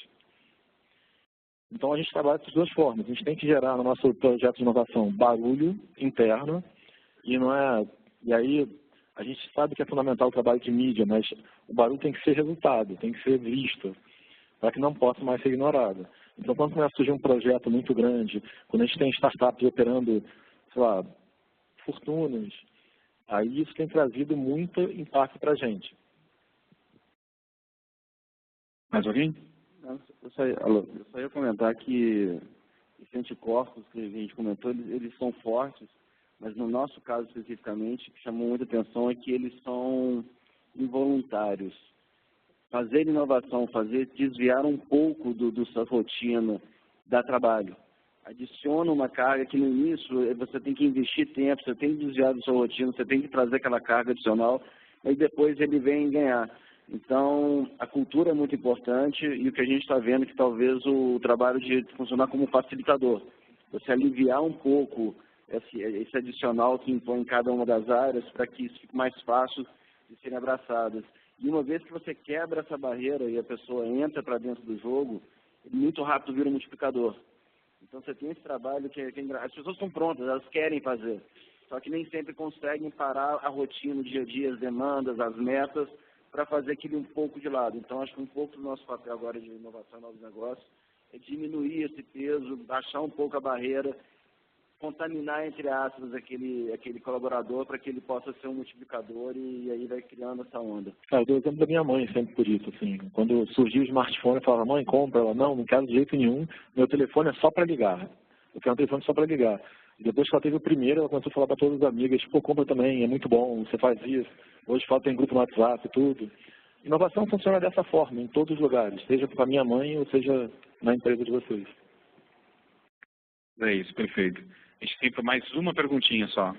Speaker 7: Então, a gente trabalha dessas duas formas. A gente tem que gerar no nosso projeto de inovação barulho interno, e aí a gente sabe que é fundamental o trabalho de mídia, mas o barulho tem que ser resultado, tem que ser visto, para que não possa mais ser ignorado. Então, quando começa a surgir um projeto muito grande, quando a gente tem startups operando, sei lá, fortunas, aí isso tem trazido muito impacto para a gente.
Speaker 3: Mais alguém?
Speaker 4: Eu só ia comentar que esses anticorpos que a gente comentou, eles são fortes, mas no nosso caso especificamente, o que chamou muita atenção é que eles são involuntários. Fazer inovação, desviar um pouco da sua rotina, dá trabalho. Adiciona uma carga que no início você tem que investir tempo, você tem que desviar da sua rotina, você tem que trazer aquela carga adicional, e depois ele vem ganhar. Então, a cultura é muito importante, e o que a gente está vendo é que talvez o trabalho de funcionar como facilitador. Você aliviar um pouco esse adicional que impõe em cada uma das áreas para que isso fique mais fácil de serem abraçadas. E uma vez que você quebra essa barreira e a pessoa entra para dentro do jogo, muito rápido vira um multiplicador. Então, você tem esse trabalho que as pessoas estão prontas, elas querem fazer, só que nem sempre conseguem parar a rotina, o dia a dia, as demandas, as metas, para fazer aquilo um pouco de lado. Então, acho que um pouco do nosso papel agora de inovação e novos negócios é diminuir esse peso, baixar um pouco a barreira, contaminar, entre aspas, aquele colaborador para que ele possa ser um multiplicador, e aí vai criando essa onda.
Speaker 7: Eu dou o exemplo da minha mãe sempre por isso. Assim, quando surgiu o smartphone, eu falava, mãe, compra. Ela, não quero de jeito nenhum, meu telefone é só para ligar. Eu quero um telefone só para ligar. E depois que ela teve o primeiro, ela começou a falar para todas as amigas, pô, compra também, é muito bom, você faz isso. Hoje fala, tem grupo no WhatsApp e tudo. Inovação funciona dessa forma, em todos os lugares, seja para minha mãe ou seja na empresa de vocês.
Speaker 1: É isso, perfeito. A gente tem mais uma perguntinha só.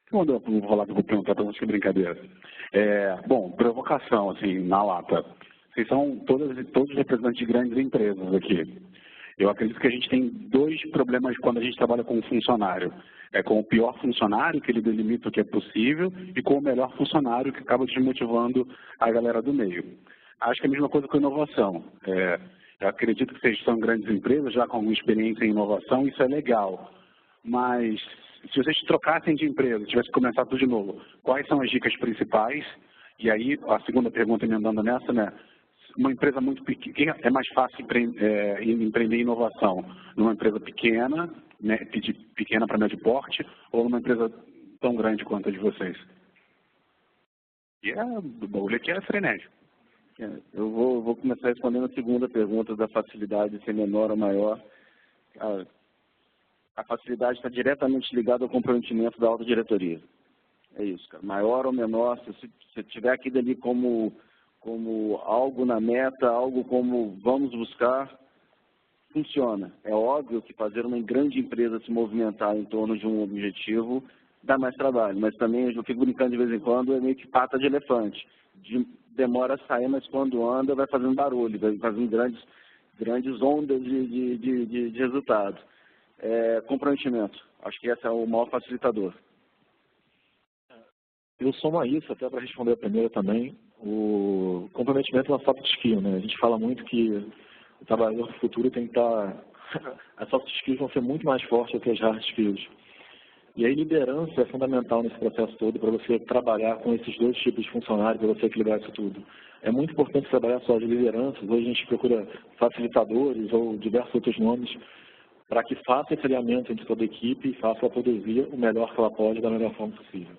Speaker 3: Vou falar que eu vou perguntar para vocês, que brincadeira. Bom, provocação, assim, na lata. Vocês são todos representantes de grandes empresas aqui. Eu acredito que a gente tem dois problemas quando a gente trabalha com um funcionário. É com o pior funcionário, que ele delimita o que é possível, e com o melhor funcionário, que acaba desmotivando a galera do meio. Acho que é a mesma coisa com a inovação. Eu acredito que vocês são grandes empresas, já com alguma experiência em inovação, isso é legal. Mas se vocês trocassem de empresa, tivessem que começar tudo de novo, quais são as dicas principais? E aí, a segunda pergunta emendando nessa, né? Uma empresa muito pequena, é mais fácil empreender em inovação numa empresa pequena, né, de pequena para médio porte, ou numa empresa tão grande quanto a de vocês? E o bagulho aqui é frenético.
Speaker 4: Eu vou começar respondendo a segunda pergunta da facilidade de ser menor ou maior. A facilidade está diretamente ligada ao comprometimento da alta diretoria. É isso, cara. Maior ou menor, se você tiver aquilo ali como algo na meta, algo como vamos buscar, funciona. É óbvio que fazer uma grande empresa se movimentar em torno de um objetivo dá mais trabalho, mas também eu fico brincando de vez em quando, é meio que pata de elefante. Demora a sair, mas quando anda vai fazendo barulho, vai fazendo grandes ondas de resultado. Comprometimento, acho que esse é o maior facilitador.
Speaker 7: Eu somo a isso, até para responder a primeira também, o comprometimento é uma soft skill, né? A gente fala muito que o trabalhador do futuro tem que estar... As soft skills vão ser muito mais fortes do que as hard skills. E aí liderança é fundamental nesse processo todo para você trabalhar com esses dois tipos de funcionários, para você equilibrar isso tudo. É muito importante trabalhar só as lideranças, hoje a gente procura facilitadores ou diversos outros nomes, para que faça esse alinhamento entre toda a equipe e faça ela produzir o melhor que ela pode da melhor forma possível.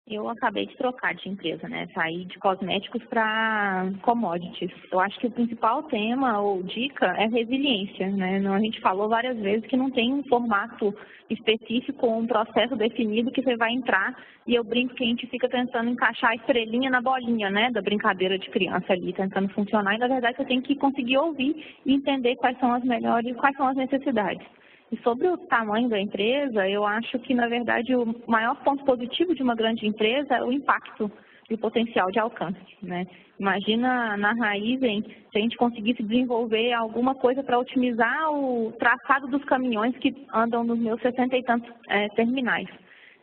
Speaker 6: Eu acabei de trocar de empresa, né? Saí de cosméticos para commodities. Eu acho que o principal tema ou dica é resiliência, né? A gente falou várias vezes que não tem um formato específico ou um processo definido que você vai entrar, e eu brinco que a gente fica tentando encaixar a estrelinha na bolinha, né? Da brincadeira de criança ali, tentando funcionar, e na verdade você tem que conseguir ouvir e entender quais são as melhores, quais são as necessidades. E sobre o tamanho da empresa, eu acho que, na verdade, o maior ponto positivo de uma grande empresa é o impacto e o potencial de alcance, né? Imagina na Raizen, se a gente conseguisse desenvolver alguma coisa para otimizar o traçado dos caminhões que andam nos meus 60 e tantos terminais.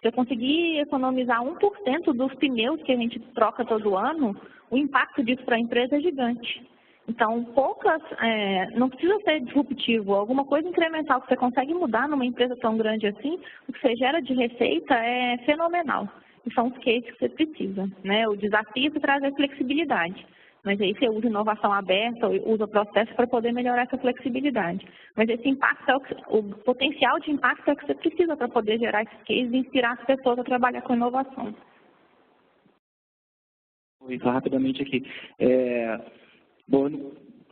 Speaker 6: Se eu conseguir economizar 1% dos pneus que a gente troca todo ano, o impacto disso para a empresa é gigante. Então, não precisa ser disruptivo, alguma coisa incremental que você consegue mudar numa empresa tão grande assim, o que você gera de receita é fenomenal. E são os cases que você precisa, né? O desafio é trazer flexibilidade, mas aí você usa inovação aberta, usa processo para poder melhorar essa flexibilidade. Mas esse impacto, o potencial de impacto é o que você precisa para poder gerar esses cases e inspirar as pessoas a trabalhar com inovação.
Speaker 5: Vou entrar rapidamente aqui. Bom,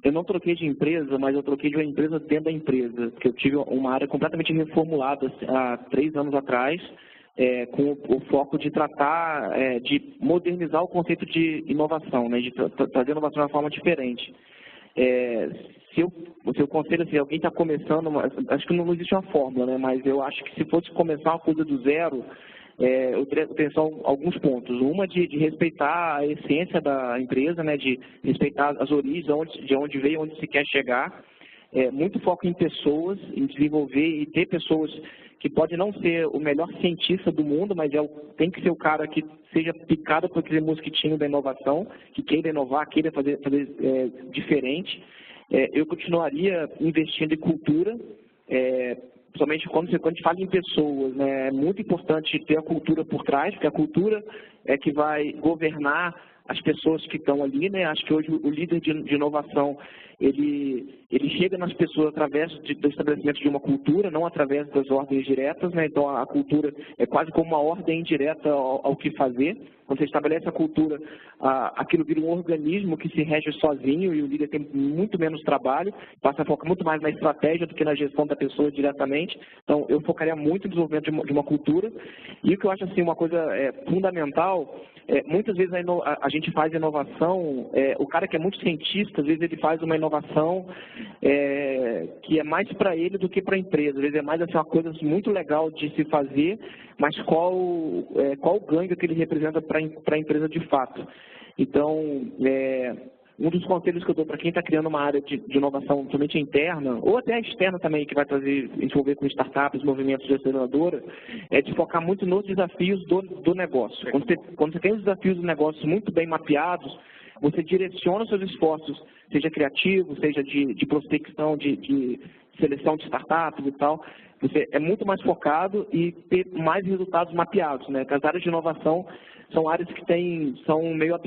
Speaker 5: eu não troquei de empresa, mas eu troquei de uma empresa dentro da empresa, porque eu tive uma área completamente reformulada há 3 anos atrás, com o foco de tratar, de modernizar o conceito de inovação, né, de trazer inovação de uma forma diferente. O seu conselho, se alguém está começando, acho que não existe uma fórmula, né, mas eu acho que se fosse começar uma coisa do zero, eu teria atenção a alguns pontos. Uma de respeitar a essência da empresa, né, de respeitar as origens, de onde veio, onde se quer chegar. Muito foco em pessoas, em desenvolver e ter pessoas que podem não ser o melhor cientista do mundo, mas tem que ser o cara que seja picado por aquele mosquitinho da inovação, que queira inovar, queira fazer diferente. Eu continuaria investindo em cultura, principalmente quando a gente fala em pessoas, né, é muito importante ter a cultura por trás, porque a cultura é que vai governar as pessoas que estão ali, né? Acho que hoje o líder de inovação, ele chega nas pessoas através do estabelecimento de uma cultura, não através das ordens diretas, né? Então a cultura é quase como uma ordem indireta ao que fazer. Quando você estabelece a cultura, aquilo vira um organismo que se rege sozinho e o líder tem muito menos trabalho, passa a focar muito mais na estratégia do que na gestão da pessoa diretamente. Então eu focaria muito no desenvolvimento de uma cultura. E o que eu acho assim, uma coisa fundamental, muitas vezes a gente faz inovação, o cara que é muito cientista, às vezes ele faz uma inovação que é mais para ele do que para a empresa. Às vezes é mais assim, uma coisa muito legal de se fazer, mas qual o ganho que ele representa para a empresa de fato. Então, um dos conselhos que eu dou para quem está criando uma área de inovação somente interna, ou até externa também, que vai envolver com startups, movimentos de aceleradora, é de focar muito nos desafios do negócio. Quando você tem os desafios do negócio muito bem mapeados, você direciona os seus esforços, seja criativo, seja de prospecção, de seleção de startups e tal, você é muito mais focado e ter mais resultados mapeados, né? Porque as áreas de inovação são áreas que são meio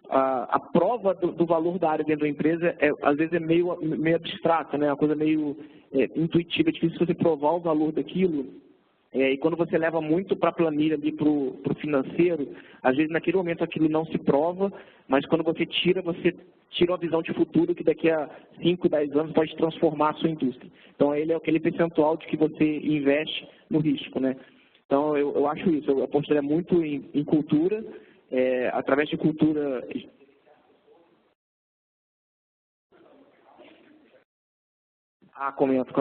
Speaker 5: a prova do valor da área dentro da empresa às vezes é meio abstrata, né? Uma coisa meio intuitiva, é difícil você provar o valor daquilo. E quando você leva muito para a planilha ali para o financeiro, às vezes naquele momento aquilo não se prova, mas quando você tira uma visão de futuro que daqui a 5, 10 anos pode transformar a sua indústria. Então ele é aquele percentual de que você investe no risco, né? Então eu acho isso, eu apostaria muito em cultura, através de cultura. Comento.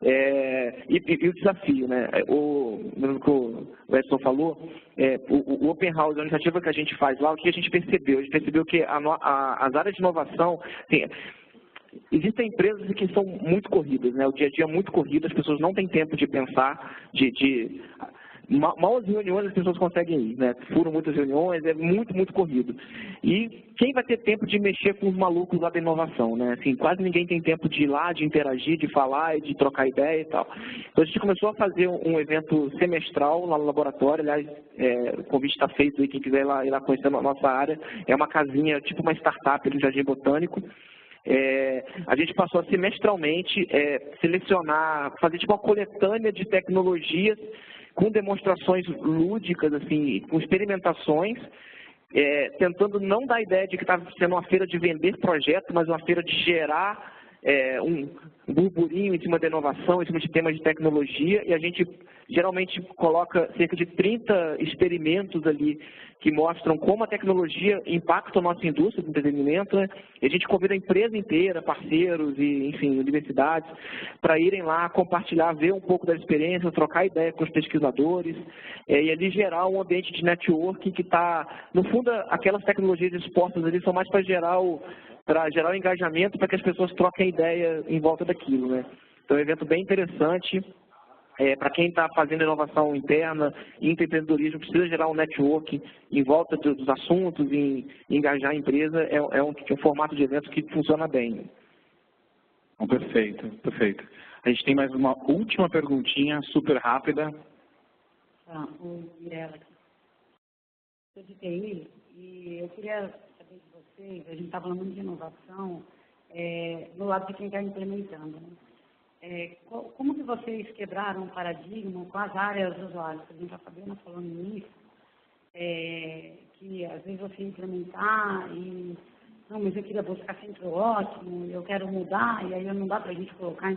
Speaker 5: E o desafio, né? O que o Edson falou, o Open House, a iniciativa que a gente faz lá, o que a gente percebeu? A gente percebeu que as áreas de inovação, existem empresas que são muito corridas, né? O dia a dia é muito corrido, as pessoas não têm tempo de pensar, mal as reuniões as pessoas conseguem ir, né? Furam muitas reuniões, é muito, muito corrido. E quem vai ter tempo de mexer com os malucos lá da inovação, né? Assim, quase ninguém tem tempo de ir lá, de interagir, de falar e de trocar ideia e tal. Então a gente começou a fazer um evento semestral lá no laboratório, aliás, o convite está feito aí, quem quiser ir lá conhecer a nossa área. É uma casinha, tipo uma startup do Jardim Botânico. A gente passou a semestralmente selecionar, fazer tipo uma coletânea de tecnologias com demonstrações lúdicas, assim, com experimentações, tentando não dar a ideia de que estava sendo uma feira de vender projeto, mas uma feira de gerar um burburinho em cima da inovação, em cima de temas de tecnologia, e a gente geralmente coloca cerca de 30 experimentos ali que mostram como a tecnologia impacta a nossa indústria do entretenimento, né? E a gente convida a empresa inteira, parceiros e, enfim, universidades, para irem lá compartilhar, ver um pouco da experiência, trocar ideia com os pesquisadores, e ali gerar um ambiente de networking que está, no fundo, aquelas tecnologias expostas ali são mais para gerar o engajamento, para que as pessoas troquem ideia em volta daquilo, né? Então é um evento bem interessante. Para quem está fazendo inovação interna e empreendedorismo, precisa gerar um network em volta dos assuntos e engajar a empresa, é um formato de evento que funciona bem.
Speaker 3: Perfeito. A gente tem mais uma última perguntinha, super rápida.
Speaker 9: O Mirella aqui. Sou de TI e eu queria saber de vocês, a gente está falando muito de inovação, no lado de quem está implementando, né? Como que vocês quebraram o paradigma com as áreas dos usuários? Por exemplo, a Fabiana falou no início, que às vezes você implementar e, não, mas eu queria buscar sempre o ótimo, eu quero mudar, e aí não dá para a gente colocar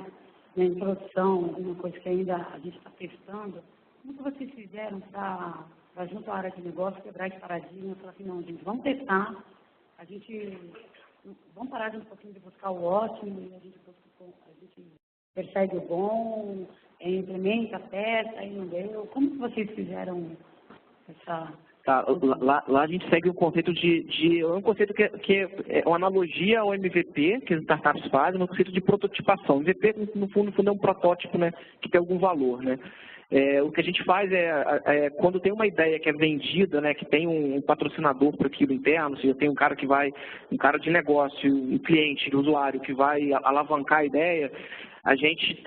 Speaker 9: em produção alguma coisa que ainda a gente está testando. Como que vocês fizeram para junto à área de negócio, quebrar esse paradigma e falar assim, não, gente, vamos testar, vamos parar de um pouquinho de buscar o ótimo e a gente persegue o bom, implementa, testa, e não deu. Como que vocês fizeram essa...
Speaker 5: Lá a gente segue um conceito um conceito que é uma analogia ao MVP, que as startups fazem, um conceito de prototipação. O MVP, no fundo, é um protótipo, né, que tem algum valor, né? O que a gente faz quando tem uma ideia que é vendida, né, que tem um patrocinador para aquilo interno, ou seja, tem um cara de negócio, um cliente, um usuário que vai alavancar a ideia, a gente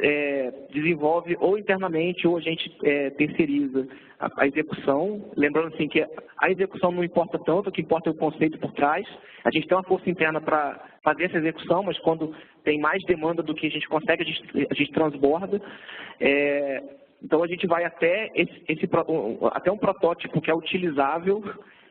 Speaker 5: desenvolve ou internamente ou a gente terceiriza a execução, lembrando assim que a execução não importa tanto, o que importa é o conceito por trás. A gente tem uma força interna para fazer essa execução, mas quando tem mais demanda do que a gente consegue, a gente transborda. Então a gente vai até um protótipo que é utilizável,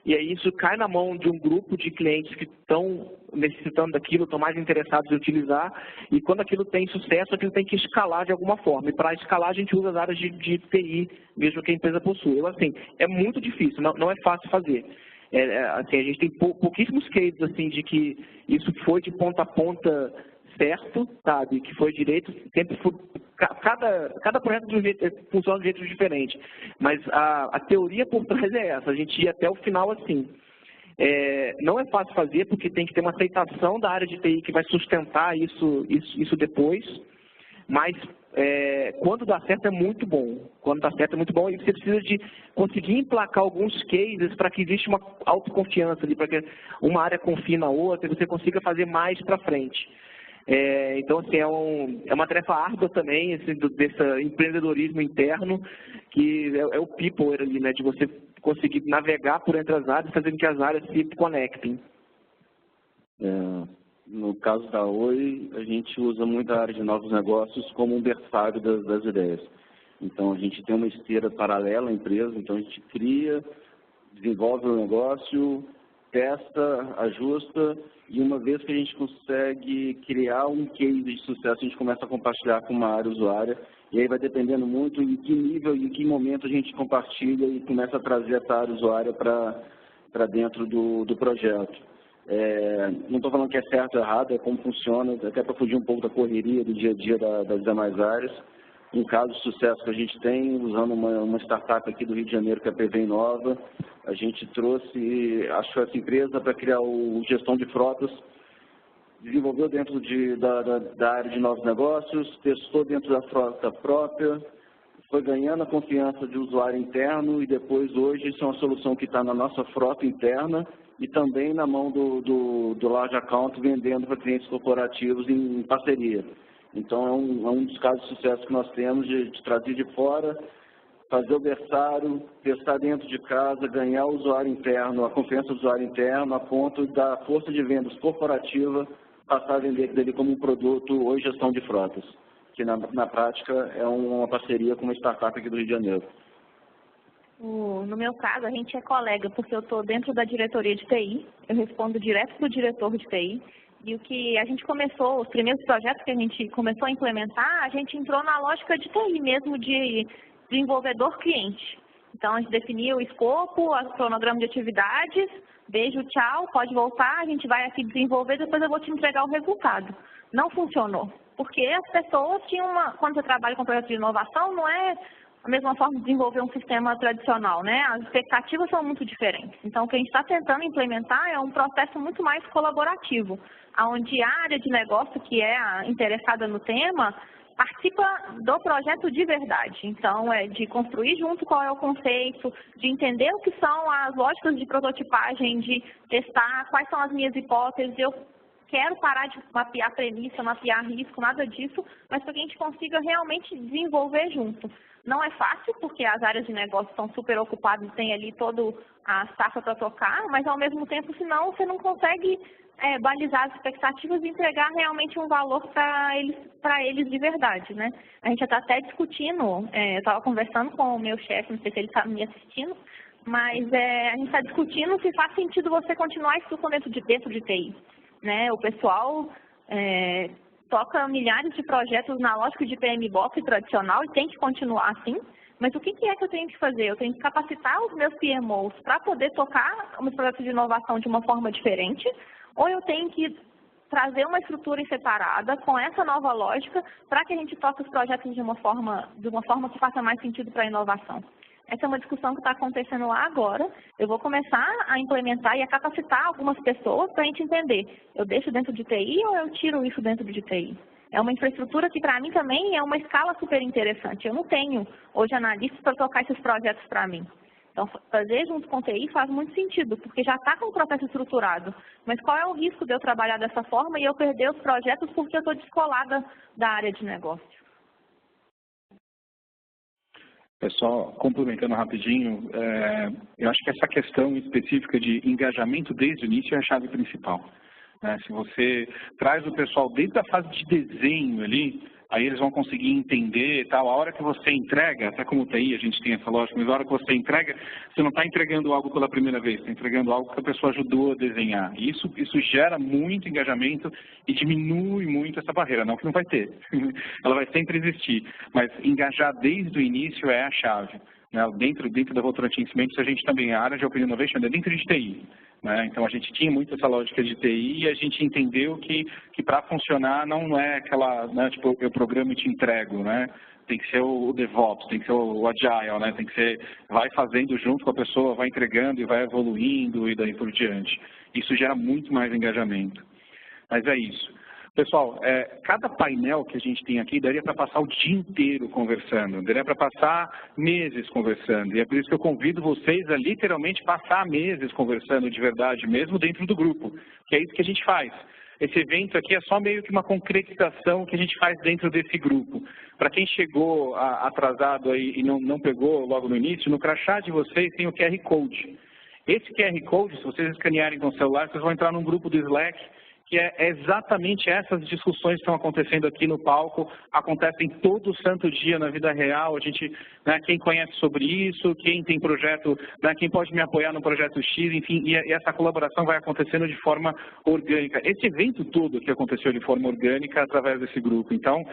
Speaker 5: e aí isso cai na mão de um grupo de clientes que estão necessitando daquilo, estão mais interessados em utilizar, e quando aquilo tem sucesso, aquilo tem que escalar de alguma forma. E para escalar a gente usa as áreas de TI, mesmo que a empresa possua. Então, assim, é muito difícil, não é fácil fazer. Assim, a gente tem pouquíssimos cases assim, de que isso foi de ponta a ponta certo, sabe, que foi direito, sempre cada projeto funciona de um jeito diferente, mas a teoria por trás é essa, a gente ia até o final assim. Não é fácil fazer porque tem que ter uma aceitação da área de TI que vai sustentar isso depois, mas quando dá certo é muito bom. Quando dá certo é muito bom e você precisa de conseguir emplacar alguns cases para que exista uma autoconfiança ali, para que uma área confie na outra e você consiga fazer mais para frente. Então, assim, é uma tarefa árdua também, desse empreendedorismo interno, que é o people ali, né, de você conseguir navegar por entre as áreas, fazendo que as áreas se conectem.
Speaker 10: No caso da Oi, a gente usa muito a área de novos negócios como um berçário das ideias. Então, a gente tem uma esteira paralela à empresa, então a gente cria, desenvolve o negócio, testa, ajusta, e uma vez que a gente consegue criar um case de sucesso, a gente começa a compartilhar com uma área usuária, e aí vai dependendo muito em que nível e em que momento a gente compartilha e começa a trazer essa área usuária para dentro do projeto. Não estou falando que é certo ou errado, é como funciona, até para fugir um pouco da correria do dia a dia das demais áreas. Um caso de sucesso que a gente tem, usando uma startup aqui do Rio de Janeiro, que é a PV Inova, a gente achou essa empresa para criar o gestão de frotas, desenvolveu dentro da área de novos negócios, testou dentro da frota própria, foi ganhando a confiança de usuário interno e depois, hoje, isso é uma solução que está na nossa frota interna e também na mão do large account, vendendo para clientes corporativos em parceria. Então, é um dos casos de sucesso que nós temos de trazer de fora, fazer o berçário, testar dentro de casa, ganhar o usuário interno, a confiança do usuário interno, a ponto da força de vendas corporativa passar a vender dele como um produto ou gestão de frotas, que na prática é uma parceria com uma startup aqui do Rio de Janeiro.
Speaker 6: No meu caso, a gente é colega, porque eu estou dentro da diretoria de TI, eu respondo direto para o diretor de TI, e o que a gente começou, os primeiros projetos que a gente começou a implementar, a gente entrou na lógica de TI mesmo, de desenvolvedor-cliente. Então, a gente definiu o escopo, o cronograma de atividades, beijo, tchau, pode voltar, a gente vai aqui desenvolver, depois eu vou te entregar o resultado. Não funcionou, porque as pessoas tinham quando você trabalha com projeto de inovação, não é a mesma forma de desenvolver um sistema tradicional, né? As expectativas são muito diferentes. Então, o que a gente está tentando implementar é um processo muito mais colaborativo, onde a área de negócio, que é a interessada no tema, participa do projeto de verdade. Então, é de construir junto qual é o conceito, de entender o que são as lógicas de prototipagem, de testar quais são as minhas hipóteses. Eu quero parar de mapear premissa, mapear risco, nada disso, mas para que a gente consiga realmente desenvolver junto. Não é fácil, porque as áreas de negócio estão super ocupadas, tem ali toda a safra para tocar, mas ao mesmo tempo, senão você não consegue balizar as expectativas e entregar realmente um valor para eles de verdade, né? A gente já está até discutindo, eu estava conversando com o meu chefe, não sei se ele está me assistindo, mas a gente está discutindo se faz sentido você continuar isso dentro de TI, né? O pessoal toca milhares de projetos na lógica de PMBOK tradicional e tem que continuar assim, mas o que é que eu tenho que fazer? Eu tenho que capacitar os meus PMOs para poder tocar os projetos de inovação de uma forma diferente, ou eu tenho que trazer uma estrutura separada com essa nova lógica para que a gente toque os projetos de uma forma que faça mais sentido para a inovação. Essa é uma discussão que está acontecendo lá agora. Eu vou começar a implementar e a capacitar algumas pessoas para a gente entender, eu deixo dentro de TI ou eu tiro isso dentro de TI? É uma infraestrutura que para mim também é uma escala super interessante. Eu não tenho hoje analistas para tocar esses projetos para mim. Então, fazer junto com TI faz muito sentido, porque já está com o processo estruturado. Mas qual é o risco de eu trabalhar dessa forma e eu perder os projetos porque eu estou descolada da área de negócio?
Speaker 1: Só complementando rapidinho, eu acho que essa questão específica de engajamento desde o início é a chave principal. Se você traz o pessoal desde a fase de desenho ali, aí eles vão conseguir entender e tal. A hora que você entrega, até como TI a gente tem essa lógica, mas a hora que você entrega, você não está entregando algo pela primeira vez, está entregando algo que a pessoa ajudou a desenhar. E isso gera muito engajamento e diminui muito essa barreira. Não que não vai ter, ela vai sempre existir, mas engajar desde o início é a chave. Dentro da Votorantim Cimentos, a gente também, a área de Open Innovation é dentro de TI. Então, a gente tinha muito essa lógica de TI e a gente entendeu que para funcionar não é aquela, tipo, eu programo e te entrego, Tem que ser o DevOps, tem que ser o Agile, Tem que ser, vai fazendo junto com a pessoa, vai entregando e vai evoluindo e daí por diante. Isso gera muito mais engajamento. Mas é isso. Pessoal, cada painel que a gente tem aqui daria para passar o dia inteiro conversando, daria para passar meses conversando. E é por isso que eu convido vocês a literalmente passar meses conversando de verdade mesmo dentro do grupo, que é isso que a gente faz. Esse evento aqui é só meio que uma concretização que a gente faz dentro desse grupo. Para quem chegou atrasado aí e não pegou logo no início, no crachá de vocês tem o QR Code. Esse QR Code, se vocês escanearem com o celular, vocês vão entrar num grupo do Slack, que é exatamente essas discussões que estão acontecendo aqui no palco, acontecem todo santo dia na vida real. A gente, né, quem conhece sobre isso, quem tem projeto, né, quem pode me apoiar no projeto X, enfim, e essa colaboração vai acontecendo de forma orgânica. Esse evento todo aqui aconteceu de forma orgânica através desse grupo. Então,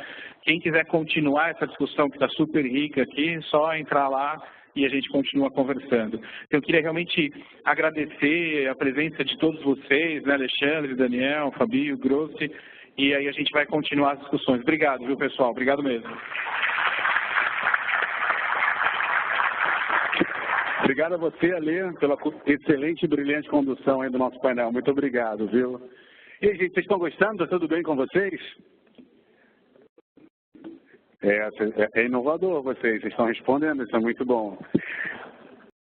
Speaker 1: quem quiser continuar essa discussão que está super rica aqui, só entrar lá e a gente continua conversando. Então, eu queria realmente agradecer a presença de todos vocês, né, Alexandre, Daniel, Fabio, Grossi, e aí a gente vai continuar as discussões. Obrigado, viu, pessoal? Obrigado mesmo.
Speaker 3: Obrigado a você, Alê, pela excelente e brilhante condução aí do nosso painel. Muito obrigado, viu? E aí, gente, vocês estão gostando? Está tudo bem com vocês? É inovador vocês estão respondendo, isso é muito bom.